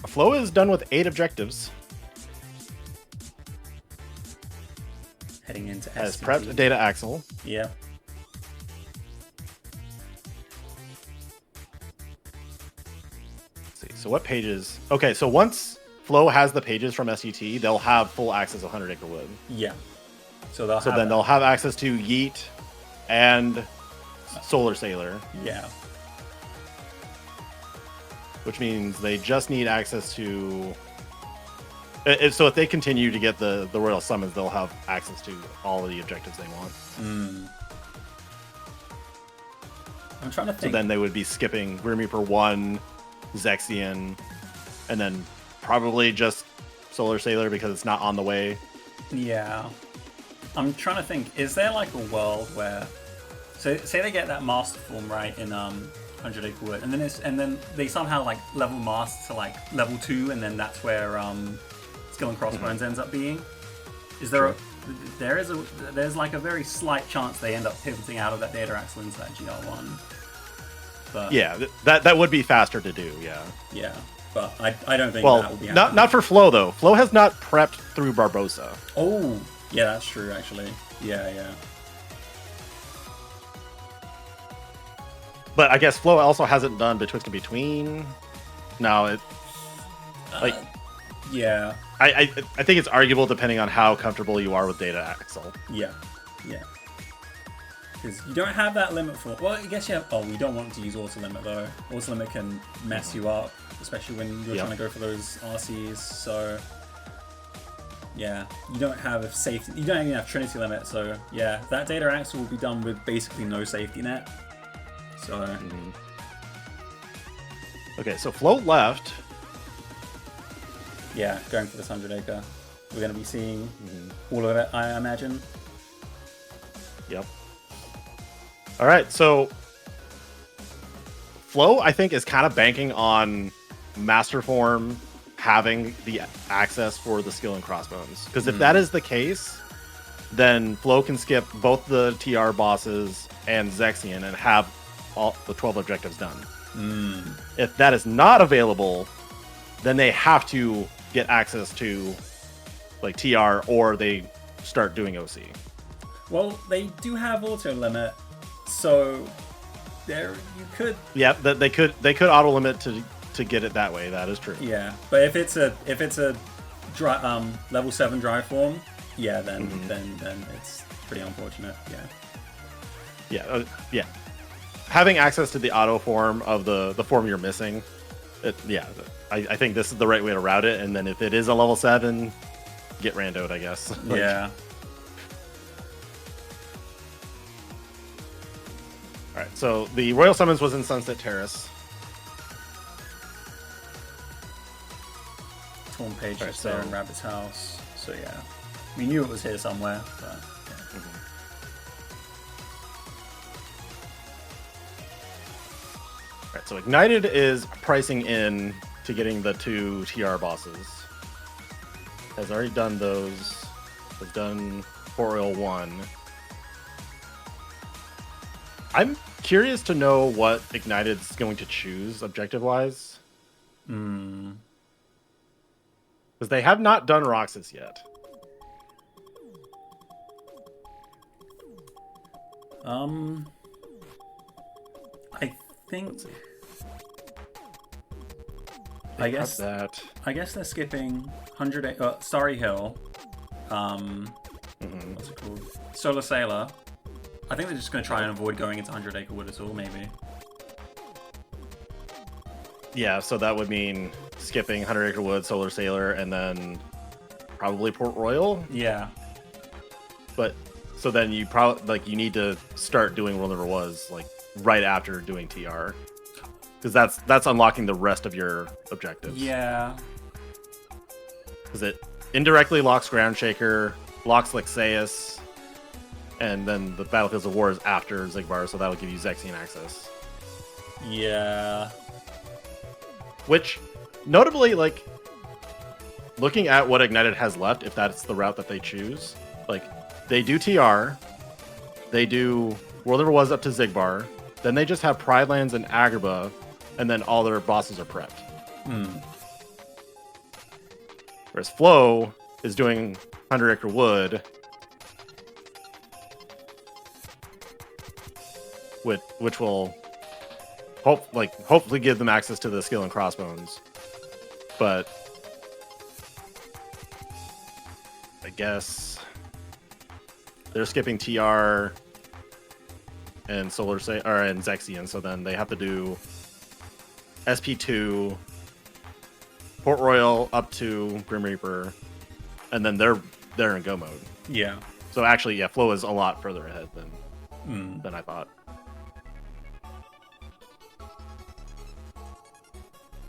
Flow is done with 8 objectives. Heading into Has SCT. prepped Data Axle. Yeah. Let's see. So what pages? Okay, so once Flow has the pages from SUT, they'll have full access to 100 Acre Wood. Yeah. So they'll have access to Yeet and Solar Sailor. Yeah. Which means they just need access to. So if they continue to get the Royal Summons, they'll have access to all of the objectives they want. I'm trying to think. So then they would be skipping Grim Reaper 1, Zexion, and then probably just Solar Sailor because it's not on the way. Yeah. I'm trying to think, is there like a world where, so say they get that master form right in 100 Acre Wood, and then they somehow like level Mast to like level 2, and then that's where Skill and Crossbones ends up being. Is there there's like a very slight chance they end up pivoting out of that Data Axle into that GR1. But yeah, that would be faster to do. Yeah. Yeah, but I don't think Well, that will be happening. not for Flow though. Flow has not prepped through Barbosa. Oh, yeah, that's true actually. Yeah. But I guess Flow also hasn't done Betwixt and Between. No, it like Yeah. I think it's arguable depending on how comfortable you are with Data Axle. Yeah. Because you don't have that limit for. Well, I guess you have. Oh, we don't want to use auto limit though. Auto limit can mess you up, especially when you're trying to go for those RCs. So yeah, you don't have a safety. You don't even have Trinity limit. So yeah, that Data Axle will be done with basically no safety net. So Okay, so Flow left. yeah, going for this 100 Acre. We're going to be seeing all of it, I imagine. Yep. All right, so Flow, I think, is kind of banking on Master Form having the access for the Skill and Crossbones. Because if that is the case, then Flow can skip both the TR bosses and Zexion and have all the 12 objectives done. If that is not available, then they have to get access to like TR, or they start doing OC. Well, they do have auto limit, so there you could. Yeah, they could auto limit to get it that way. That is true. Yeah, but if it's a level 7 dry form, yeah, then it's pretty unfortunate. Yeah. Having access to the auto form of the form you're missing, I think this is the right way to route it. And then if it is a level 7, get randoed, I guess. Yeah. All right. So the Royal Summons was in Sunset Terrace. Torn Page Right, is there in Rabbit's house. So yeah, we knew it was here somewhere. But, yeah. Right, so Ignited is pricing in to getting the 2 TR bosses. Has already done those. Has done Port Royal 1. I'm curious to know what Ignited's going to choose objective-wise. Because they have not done Roxas yet. I think. I guess they're skipping 100 Starry Hill. What's it called? Solar Sailor. I think they're just going to try and avoid going into 100 Acre Wood at all, maybe. Yeah, so that would mean skipping 100 Acre Wood, Solar Sailor, and then probably Port Royal. Yeah. But so then you probably you need to start doing World Never Was right after doing TR, because that's unlocking the rest of your objectives. Yeah. Because it indirectly locks Ground Shaker, locks Lexaeus, and then the Battlefields of War is after Xigbar, so that'll give you Zexion access. Yeah. Which, notably, looking at what Ignited has left, if that's the route that they choose, they do TR, they do World Never Was up to Xigbar, then they just have Pride Lands and Agrabah, and then all their bosses are prepped. Whereas Flow is doing 100 Acre Wood, which will hopefully give them access to the Skill and Crossbones. But I guess they're skipping TR and and Zexion, so then they have to do SP2, Port Royal up to Grim Reaper, and then they're in go mode. Yeah. So actually, yeah, Flow is a lot further ahead than I thought.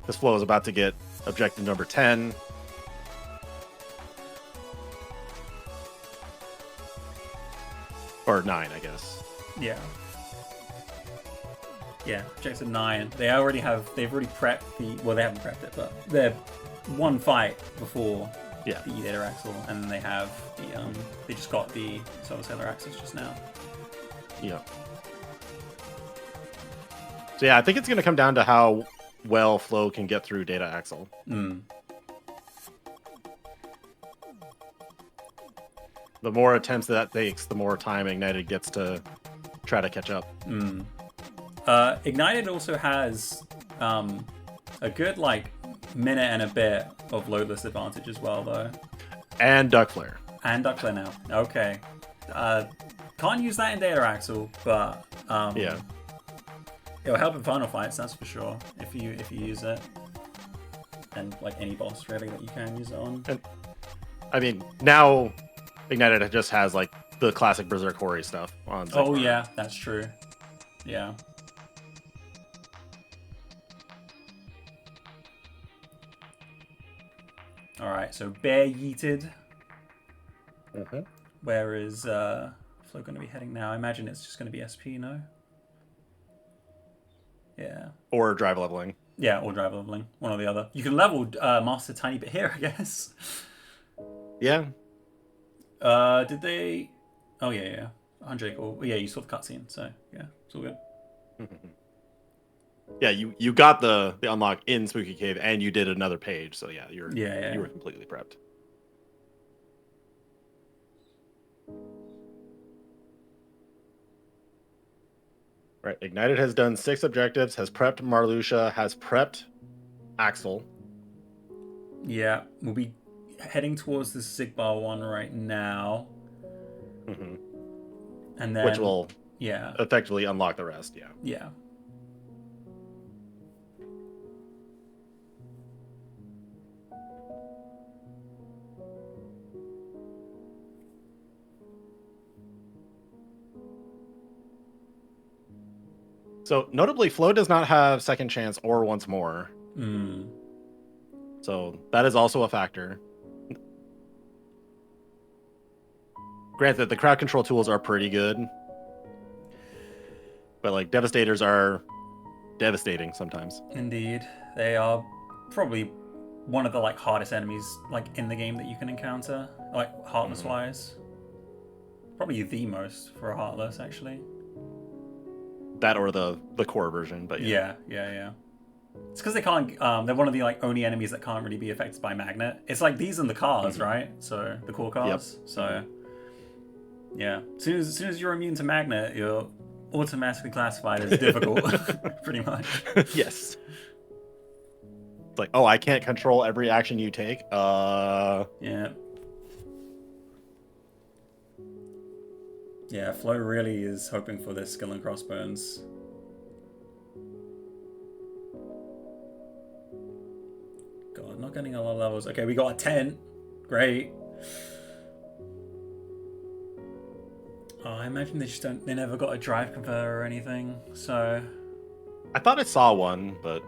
This Flow is about to get objective number 10. Or 9, I guess. Yeah. Yeah, objective 9. They've already prepped the, well, they haven't prepped it, but they're one fight before Yeah. the Data Axle, and then they have the, they just got the Solar Sailor Axis just now. Yeah. So yeah, I think it's going to come down to how well Flo can get through Data Axle. The more attempts that takes, the more time Ignited gets to try to catch up. Ignited also has a good minute and a bit of loadless advantage as well, though. And Duck Flare. And Duck Flare now. Okay. Can't use that in Data Axle, but Yeah. it'll help in final fights, that's for sure. If you use it, and any boss really that you can use it on. And I mean, now Ignited just has the classic Berserk Hori stuff on. Oh yeah, that's true. Yeah. All right, so Bear Yeeted. Where is Flo going to be heading now? I imagine it's just going to be SP, no? Yeah. Or drive leveling. Yeah, or drive leveling. One or the other. You can level Master a tiny bit here, I guess. Yeah. Did they... Oh, yeah. 100. Oh, yeah, you saw the cutscene, so yeah, it's all good. Yeah, you got the unlock in Spooky Cave, and you did another page, so yeah, you were completely prepped. Right, Ignited has done 6 objectives, has prepped Marluxia, has prepped Axel. Yeah, we'll be heading towards the Sigbar one right now. And then... Which will effectively unlock the rest, yeah. Yeah. So, notably, Flo does not have Second Chance or Once More. So, that is also a factor. Granted, the crowd control tools are pretty good. But, Devastators are devastating sometimes. Indeed. They are probably one of the, hardest enemies, in the game that you can encounter. Heartless-wise. Probably the most for a Heartless, actually. That or the core version, but yeah. It's because they can't. They're one of the only enemies that can't really be affected by magnet. It's these and the cars, right? So the core cars. Yep. So yeah, as soon as you're immune to magnet, you're automatically classified as difficult, pretty much. Yes. It's I can't control every action you take. Yeah. Yeah, Flo really is hoping for this Skull and Crossbones. God, not getting a lot of levels. Okay, we got a 10. Great. Oh, I imagine they never got a drive converter or anything, so... I thought I saw one, but...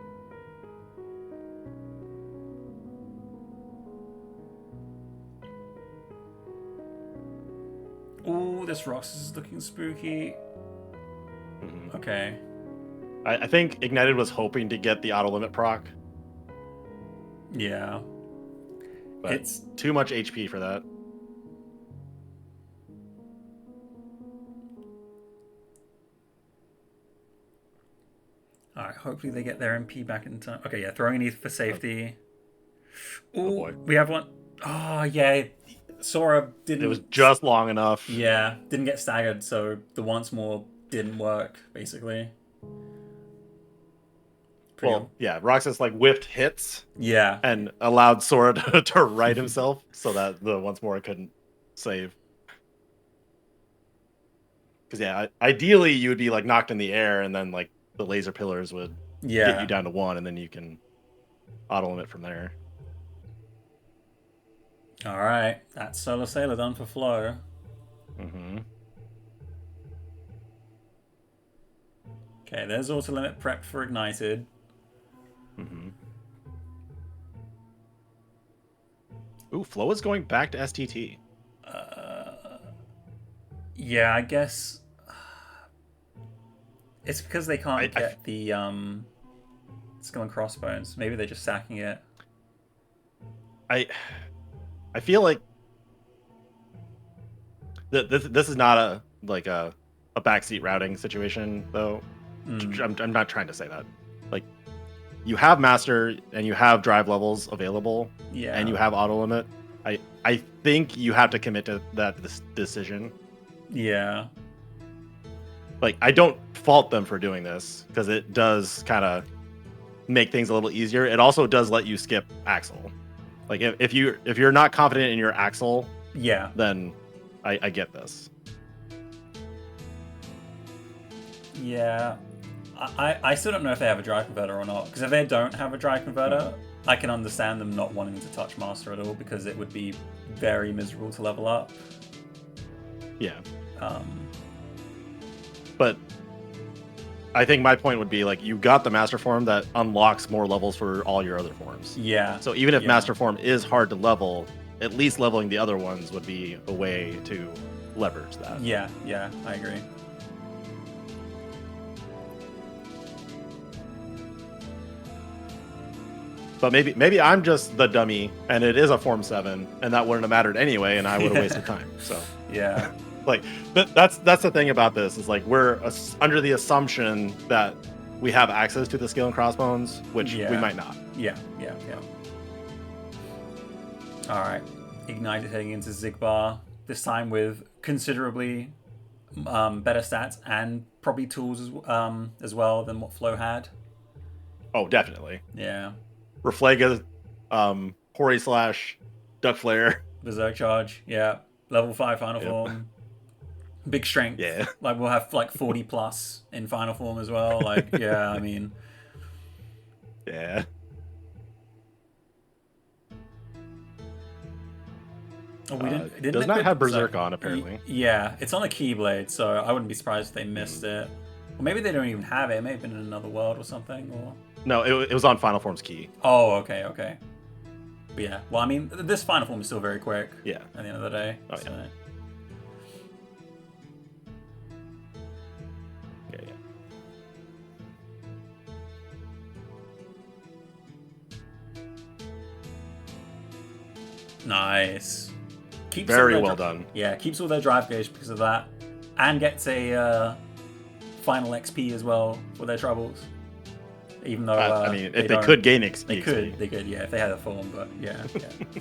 Ooh, this Roxas is looking spooky. Okay. I think Ignited was hoping to get the auto limit proc. Yeah. But it's too much HP for that. Alright, hopefully they get their MP back in time. Okay, yeah, throwing an ETH for safety. Ooh, oh boy. We have one. Oh, yeah. Sora didn't... It was just long enough. Yeah, didn't get staggered, so the once more didn't work, basically. Yeah, Roxas whiffed hits. Yeah. And allowed Sora to right himself so that the once more couldn't save. Because yeah, ideally you would be knocked in the air and then the laser pillars would get you down to 1 and then you can auto limit from there. All right, that's Solar Sailor done for Flo. Okay, there's auto limit prepped for Ignited. Ooh, Flo is going back to STT. Yeah, I guess It's because they can't I, get the skull and crossbones. Maybe they're just sacking it. I I feel like this is not a backseat routing situation though. I'm not trying to say that. Like, you have master and you have drive levels available, Yeah. and you have auto limit. I think you have to commit to this decision. Yeah. Like, I don't fault them for doing this because it does kind of make things a little easier. It also does let you skip Axel. Like, if you're not confident in your Axel, Yeah. then I get this. Yeah. I still don't know if they have a drive converter or not, because if they don't have a drive converter, I can understand them not wanting to touch master at all, because it would be very miserable to level up. Yeah. Um, But I think my point would be, like, you got the master form that unlocks more levels for all your other forms. yeah. So even if Yeah. master form is hard to level, at least leveling the other ones would be a way to leverage that. Yeah, yeah, I agree. But maybe I'm just the dummy, and it is a Form 7, and that wouldn't have mattered anyway, and I would have wasted time. So Yeah. like, that's the thing about this, is like, we're under the assumption that we have access to the skill and crossbones, which we Yeah. might not. Yeah, yeah, yeah. Alright. Ignited heading into Zigbar, this time with considerably better stats and probably tools as well than what Flo had. Oh, definitely. Yeah. Reflega, Hori Slash, Duck Flare. Berserk Charge, yeah. Level 5 final Yep. form. Big strength. Yeah. Like, we'll have like 40 plus in final form as well. Like, yeah, I mean. Yeah. Oh, we didn't does not equip have Berserk on, apparently. Yeah, it's on a Keyblade, so I wouldn't be surprised if they missed it. Or maybe they don't even have it. It may have been in another world or something. Or No, it was on Final Form's key. oh, okay, okay. But yeah, well, I mean, this final form is still very quick. Yeah. At the end of the day. Oh, so. yeah. Yeah, Nice. Keeps very all their well done. Yeah, keeps all their drive gauge because of that, and gets a final XP as well for their troubles. Even though I mean, if they could gain XP, they could, yeah, if they had a form, but yeah, yeah.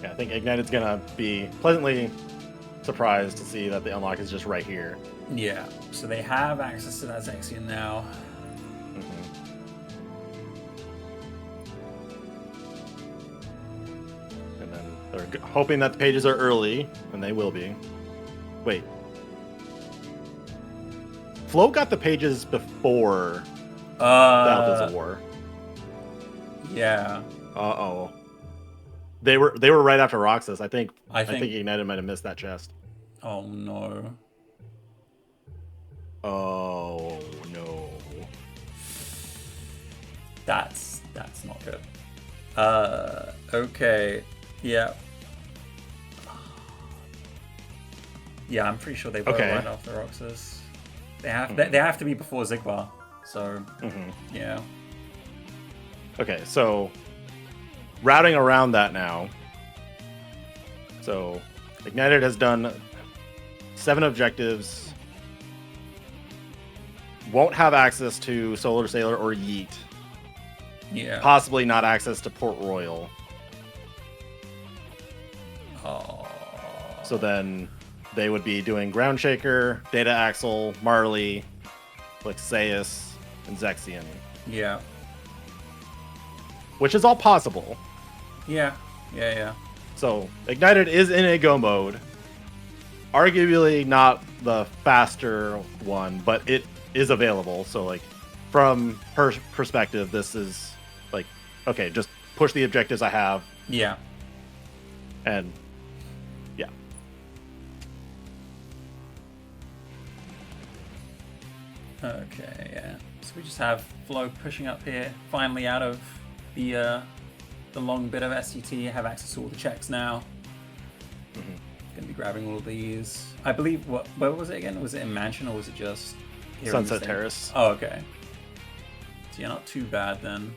Yeah, I think Ignited's gonna be pleasantly surprised to see that the unlock is just right here. Yeah, so they have access to that Zexion now. And then they're hoping that the pages are early, and they will be. Wait. Flo got the pages before Battlefields of War. Yeah. Uh-oh. They were right after Roxas. I think Ignited might have missed that chest. Oh no. Oh no. That's not good. Okay. Yeah. Yeah, I'm pretty sure they were right after Roxas. They have to be before Zigbar. So yeah. Okay, so routing around that now. So Ignited has done 7 objectives. Won't have access to Solar Sailor or Yeet. Yeah. Possibly not access to Port Royal. Oh. So then they would be doing Ground Shaker, Data Axle, Marley, Lexaeus, and Zexion. Yeah. Which is all possible. Yeah. Yeah, yeah. So Ignited is in a go mode. Arguably not the faster one, but it is available. So, like, from her perspective, this is like, okay, just push the objectives I have. Yeah. And yeah. Okay, yeah. So we just have Flo pushing up here, finally out of the long bit of SCT. I have access to all the checks now. Gonna be grabbing all of these. I believe, where was it again? Was it in Mansion or was it just here Sunset Terrace? Oh, okay. So yeah, not too bad then.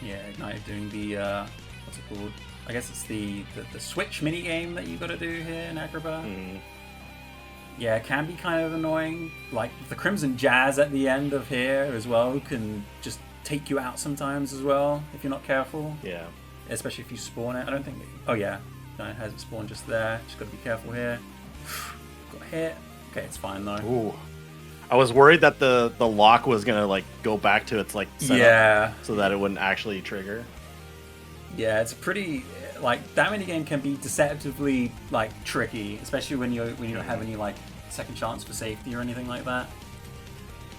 Yeah, Ignite doing the what's it called? I guess it's the switch mini game that you got to do here in Agrabah. Yeah, it can be kind of annoying. Like the Crimson Jazz at the end of here as well can just take you out sometimes as well if you're not careful. Yeah. Especially if you spawn it. I don't think. Oh yeah, no, it hasn't spawned just there. Just got to be careful here. Got hit. Okay, it's fine though. Ooh. I was worried that the lock was gonna like go back to its like setup so that it wouldn't actually trigger. Yeah, it's pretty like that mini game can be deceptively like tricky, especially when you don't have any like second chance for safety or anything like that.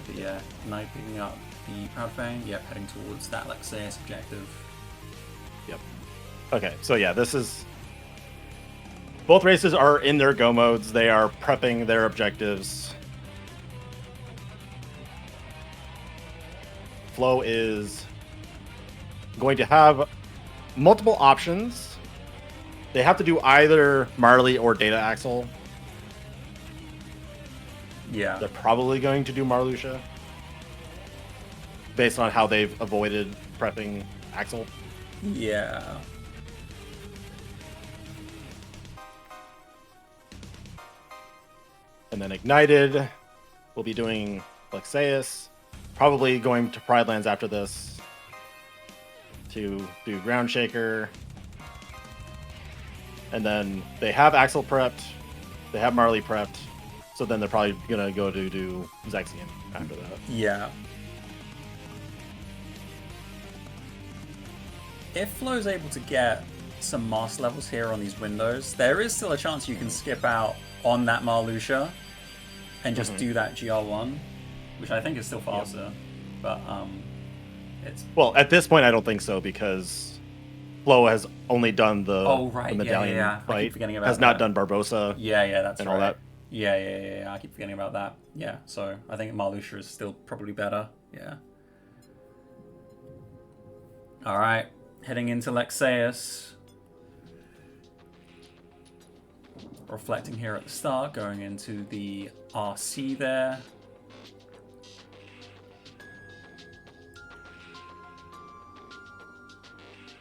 But yeah, Knight picking up the Proud Fang, yep, heading towards that Lexaeus objective. Yep. Okay, so yeah, this is both races are in their go modes. They are prepping their objectives. Flow is going to have multiple options. They have to do either Marley or Data Axle. Yeah. They're probably going to do Marluxia based on how they've avoided prepping Axle. Yeah. And then Ignited will be doing Lexaeus. Probably going to Pride Lands after this to do Ground Shaker. And then they have Axel prepped. They have Marley prepped. So then they're probably going to go to do Zexion after that. Yeah. If Flow's able to get some mass levels here on these windows, there is still a chance you can skip out on that Marluxia and just do that GR1. Which I think is still faster, but it's... Well, at this point, I don't think so, because Flow has only done the, the medallion fight. I keep forgetting about has that. not done Barbosa. Yeah, that's and right. all that. Yeah, I keep forgetting about that. Yeah, so I think Marluxia is still probably better. Yeah. Alright, heading into Lexaeus. Reflecting here at the start, going into the RC there.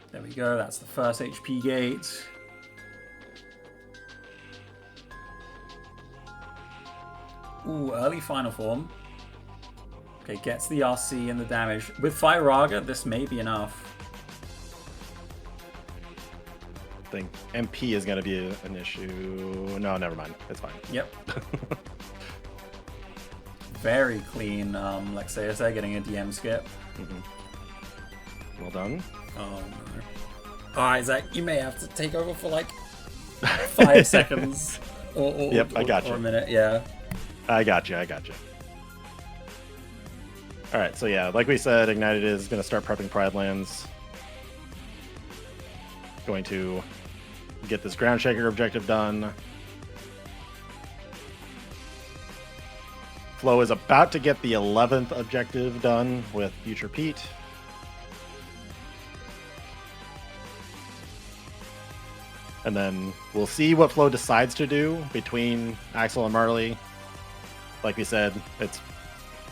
There we go, that's the first HP gate. Ooh, early final form. Okay, gets the RC and the damage. With Firaga, this may be enough. I think MP is going to be an issue. No, never mind. It's fine. Yep. Very clean Lexaeus there, getting a DM skip. Well done. Oh no. Alright, Zach, you may have to take over for like 5 seconds. Or, yep, I got you. Or a minute, yeah. I got you. Alright, so yeah, like we said, Ignited is going to start prepping Pride Lands. Going to get this Ground Shaker objective done. Flow is about to get the 11th objective done with Future Pete. And then we'll see what Flow decides to do between Axel and Marley. Like we said, it's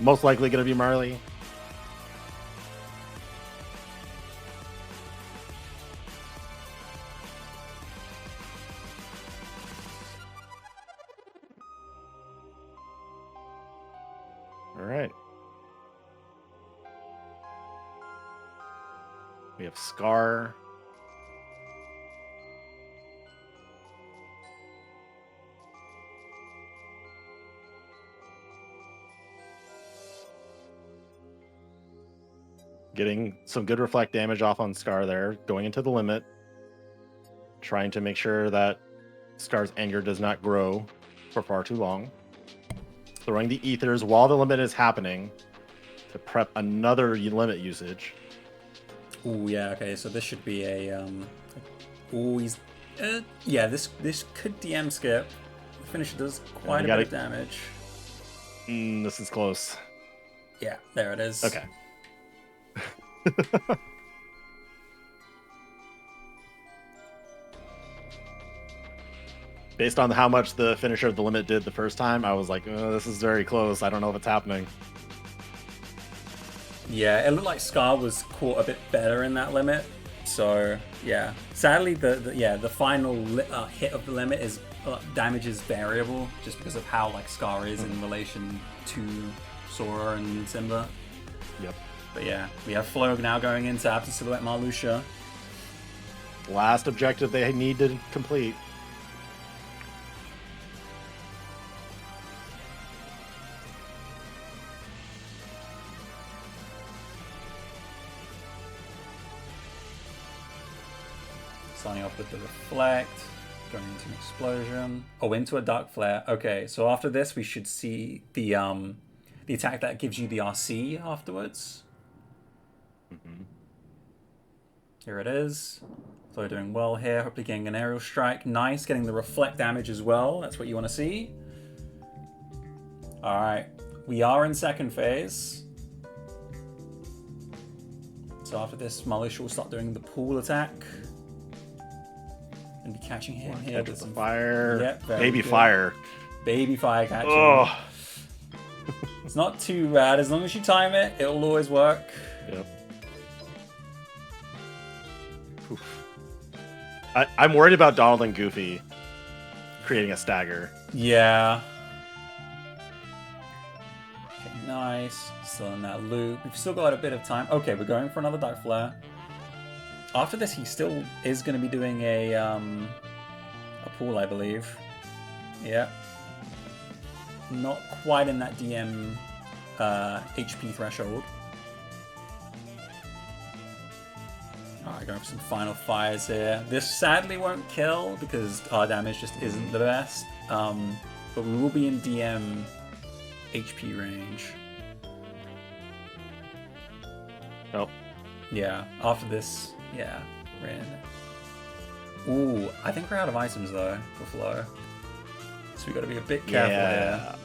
most likely going to be Marley. All right. We have Scar. Getting some good reflect damage off on Scar there, going into the limit. Trying to make sure that Scar's anger does not grow for far too long. Throwing the ethers while the limit is happening. to prep another limit usage. Oh yeah, okay, so this should be a oh he's yeah, this could DM skip. The finisher does quite a bit of damage. This is close. Yeah, there it is. Okay. Based on how much the finisher of the limit did the first time, I was like, this is very close. I don't know if it's happening. Yeah, it looked like Scar was caught a bit better in that limit. So, yeah. Sadly, the final hit of the limit is damage is variable just because of how like Scar is in relation to Sora and Simba. Yep. But yeah, we have Flowleyd now going into Absent Silhouette Marluxia. Last objective they need to complete. Starting off with the Reflect, going into an Explosion. Oh, into a Dark Flare. Okay, so after this we should see the attack that gives you the RC afterwards. Here it is. So doing well here. Hopefully getting an Aerial Strike. Nice, getting the Reflect damage as well. That's what you want to see. Alright, we are in second phase. So after this, Marluxia will start doing the pool attack. And be catching him here with some fire. Yep, Baby good. fire. Baby fire catching. Oh. It's not too bad. As long as you time it, it'll always work. Yep. I'm worried about Donald and Goofy creating a stagger. Yeah. Okay, nice. Still in that loop. We've still got a bit of time. Okay, we're going for another Dark Flare. After this, he still is going to be doing a pool, I believe. Yeah. Not quite in that DM HP threshold. Alright, going for some final fires here. This sadly won't kill because our damage just isn't the best. But we will be in DM HP range. Oh. Yeah, after this, yeah, we're in. Ooh, I think we're out of items though for Flow. So we got to be a bit careful here.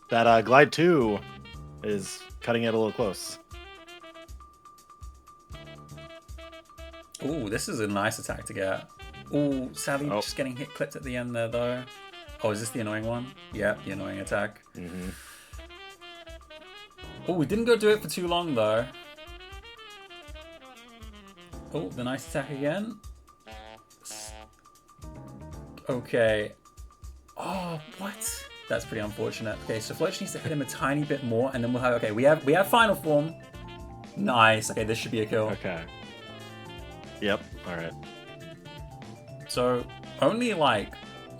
That Glide 2 is cutting it a little close. Ooh, this is a nice attack to get. Ooh, sadly just getting hit clipped at the end there though. Oh, is this the annoying one? Yep, the annoying attack. Mm-hmm. Oh, we didn't go do it for too long though. Oh, the nice attack again. Okay. Oh, what? That's pretty unfortunate. Okay, so Floch needs to hit him a tiny bit more, and then we'll have. Okay, we have final form. Nice. Okay, this should be a kill. Okay. Yep. All right. So only like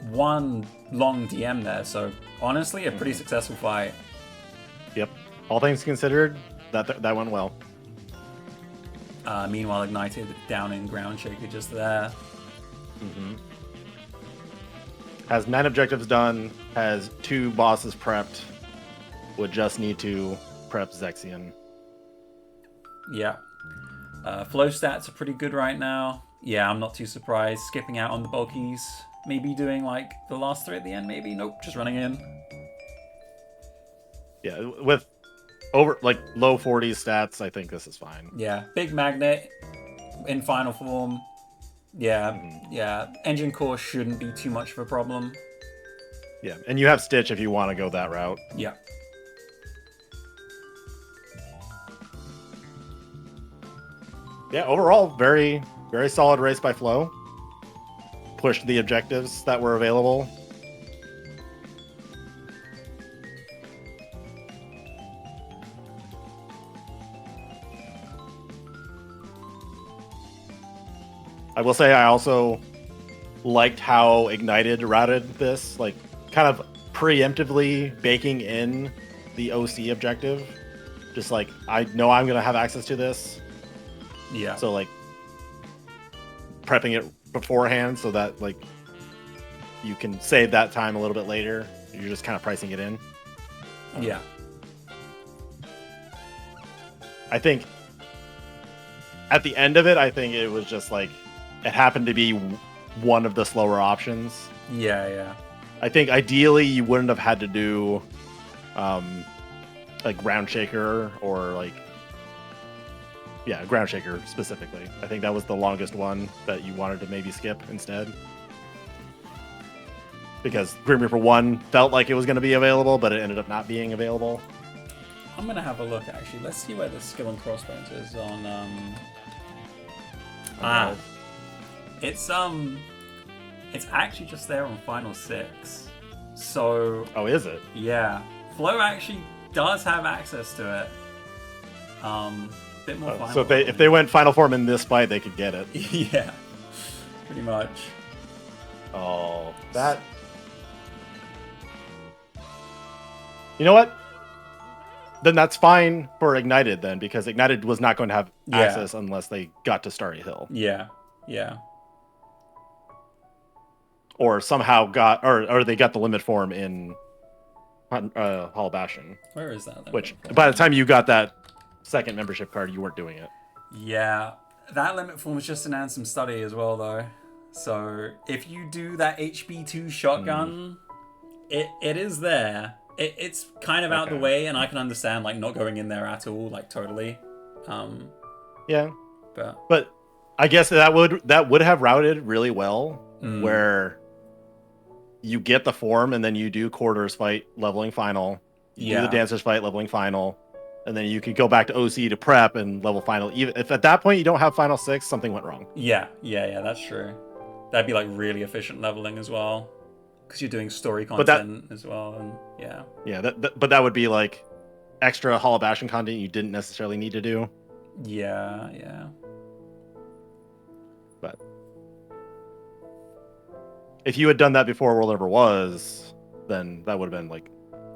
one long DM there. So honestly, a pretty successful fight. Yep. All things considered, that went well. Meanwhile, Ignited down in Ground Shaker just there. Mm-hmm. Has 9 objectives done, has 2 bosses prepped, would just need to prep Zexion. Yeah. Flow stats are pretty good right now. Yeah, I'm not too surprised. Skipping out on the bulkies. Maybe doing like the last 3 at the end, maybe? Nope, just running in. Yeah, with over like low 40s stats, I think this is fine. Yeah, big magnet in final form. Yeah, yeah. Engine core shouldn't be too much of a problem. Yeah, and you have Stitch if you want to go that route. Yeah. Yeah, overall, very, very solid race by Flo. Pushed the objectives that were available. I will say I also liked how Ignited routed this, like kind of preemptively baking in the OC objective. Just like, I know I'm going to have access to this. Yeah. So like prepping it beforehand so that like you can save that time a little bit later You're just kind of pricing it in. Yeah. I think at the end of it, I think it was just like it happened to be one of the slower options. Yeah. I think ideally you wouldn't have had to do like ground shaker or like ground shaker specifically. I think that was the longest one that you wanted to maybe skip instead. Because Grim Reaper 1 felt like it was going to be available, but it ended up not being available. I'm gonna have a look actually. Let's see where the skill and crossbones is on it's actually just there on Final 6. So oh, is it? Yeah. Flow actually does have access to it. Bit more final. So if they went final form in this fight, they could get it. Yeah. Pretty much. Oh, that. You know what? Then that's fine for Ignited then, because Ignited was not going to have access unless they got to Starry Hill. Yeah. Or somehow got, or they got the limit form in Hall Bastion. Where is that? Which, by the time you got that second membership card, you weren't doing it. Yeah. That limit form was just an Ansem study as well, though. So if you do that HB2 shotgun, it is there. It's kind of out the way, and I can understand like not going in there at all, like totally. Yeah. But I guess that would have routed really well, where you get the form and then you do quarters fight leveling final. You do the dancers fight leveling final, and then you could go back to OC to prep and level final. Even if at that point you don't have final 6, something went wrong. Yeah, that's true. That'd be like really efficient leveling as well, because you're doing story content as well, and but that would be like extra Hall of Bastion content you didn't necessarily need to do. Yeah. But if you had done that before World Ever Was, then that would have been like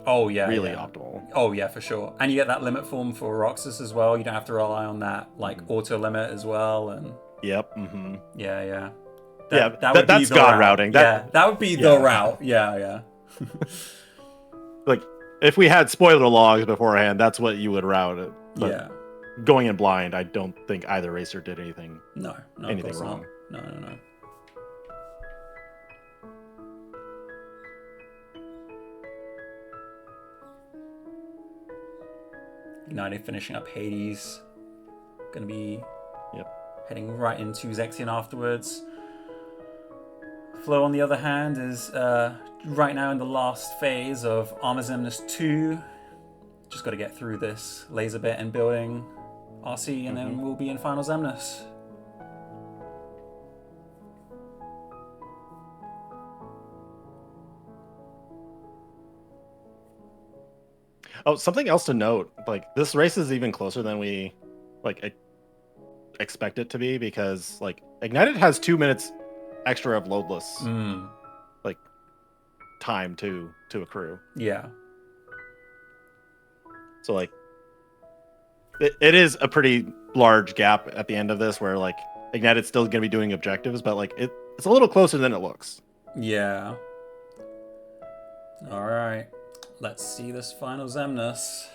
really optimal. Oh yeah, for sure. And you get that limit form for Roxas as well. You don't have to rely on that like auto limit as well. And yep. Mm-hmm. Yeah. That's God routing. That would be the route. Yeah. Like if we had spoiler logs beforehand, that's what you would route it. But going in blind, I don't think either racer did anything. Anything wrong. No. Ignited finishing up Hades. Gonna be heading right into Zexion afterwards. Flow, on the other hand, is right now in the last phase of Armor Xemnas 2. Just got to get through this laser bit and building RC, and then we'll be in Final Xemnas. Oh, something else to note, like this race is even closer than we expect it to be, because like Ignited has 2 minutes extra of loadless like time to accrue. Yeah. So like it is a pretty large gap at the end of this, where like Ignited's still going to be doing objectives, but like it's a little closer than it looks. Yeah. All right. Let's see this Final Xemnas.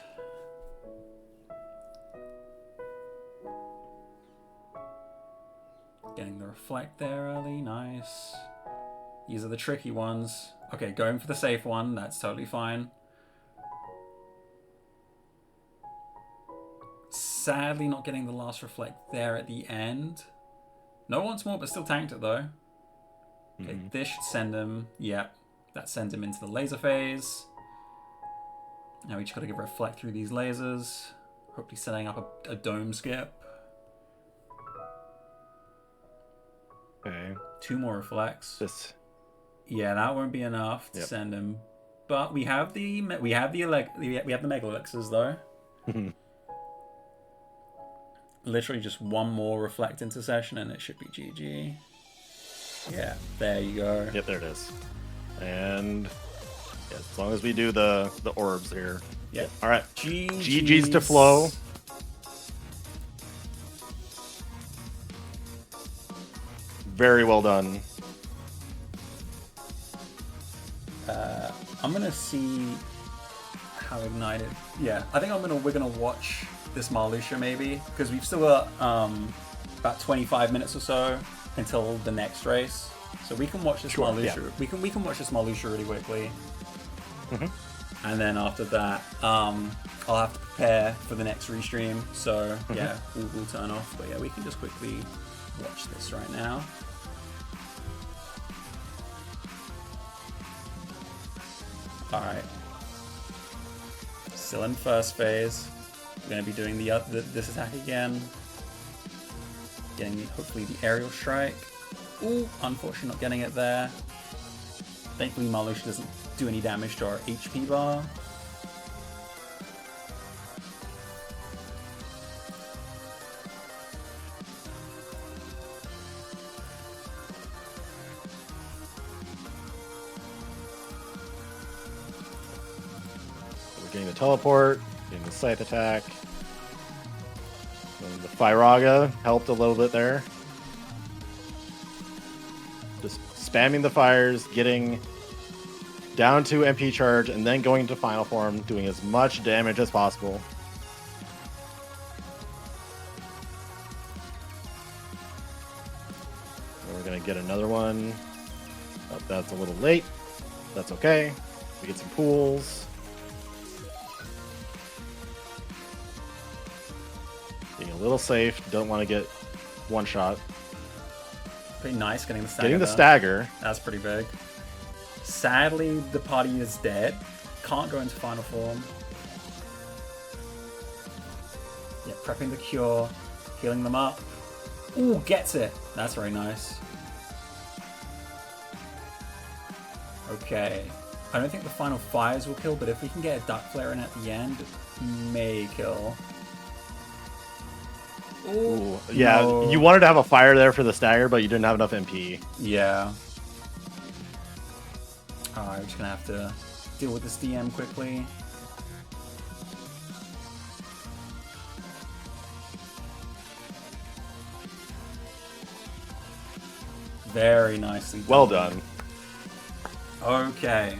Getting the reflect there early, nice. These are the tricky ones. Okay, going for the safe one, that's totally fine. Sadly not getting the last reflect there at the end. No once more, but still tanked it though. Okay, this should send him, that sends him into the laser phase. Now we just gotta give reflect through these lasers. Hopefully setting up a dome skip. Okay. 2 more reflects. Yeah, that won't be enough to send him. But we have the mega elixirs though. Literally just one more reflect intercession and it should be GG. Yeah, there you go. Yep, there it is. And as long as we do the orbs here. Yeah. All right. GG's to Flow. Very well done. I'm gonna see how ignited. Yeah, I think we're gonna watch this Marluxia maybe, because we've still got about 25 minutes or so until the next race, so we can watch this Marluxia. Yeah. We can watch this Marluxia really quickly, and then after that, I'll have to prepare for the next restream. So yeah, we'll turn off. But yeah, we can just quickly watch this right now. All right. Still in first phase. We're going to be doing this attack again. Getting hopefully the aerial strike. Ooh, unfortunately not getting it there. Thankfully Marluxia doesn't do any damage to our HP bar. We're getting the teleport, getting the scythe attack. And the Firaga helped a little bit there. Just spamming the fires, getting down to MP charge, and then going into final form, doing as much damage as possible. And we're going to get another one. Oh, that's a little late. That's okay. We get some pools. Being a little safe. Don't want to get one shot. Pretty nice getting the stagger. Getting the stagger. That's pretty big. Sadly, the party is dead. Can't go into final form. Yeah, prepping the cure. Healing them up. Ooh, gets it. That's very nice. Okay. I don't think the final fires will kill, but if we can get a duck flare in at the end, it may kill. Ooh, yeah, no. You wanted to have a fire there for the stagger, but you didn't have enough MP. Yeah. Alright, we're just gonna have to deal with this DM quickly. Very nicely done. Well done. Okay.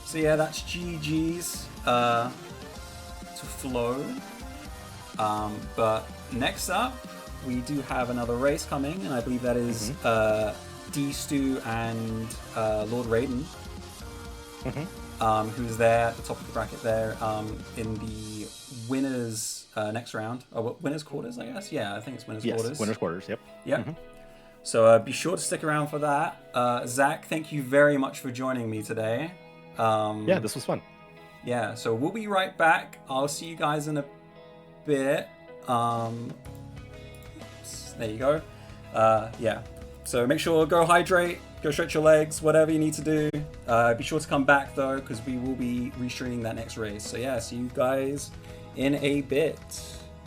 So yeah, that's GG's to Flow. But next up, we do have another race coming, and I believe that is D-Stu and Lord Raiden, who's there at the top of the bracket there in the winners next round. Oh, winners quarters, I guess. Yeah, I think it's winners quarters. Yes, winners quarters. Yep. Yep. So be sure to stick around for that. Zach, thank you very much for joining me today. Yeah, this was fun. Yeah, so we'll be right back. I'll see you guys in a bit. There you go. Yeah. So make sure go hydrate, go stretch your legs, whatever you need to do. Be sure to come back though, because we will be restreaming that next race. So yeah, see you guys in a bit.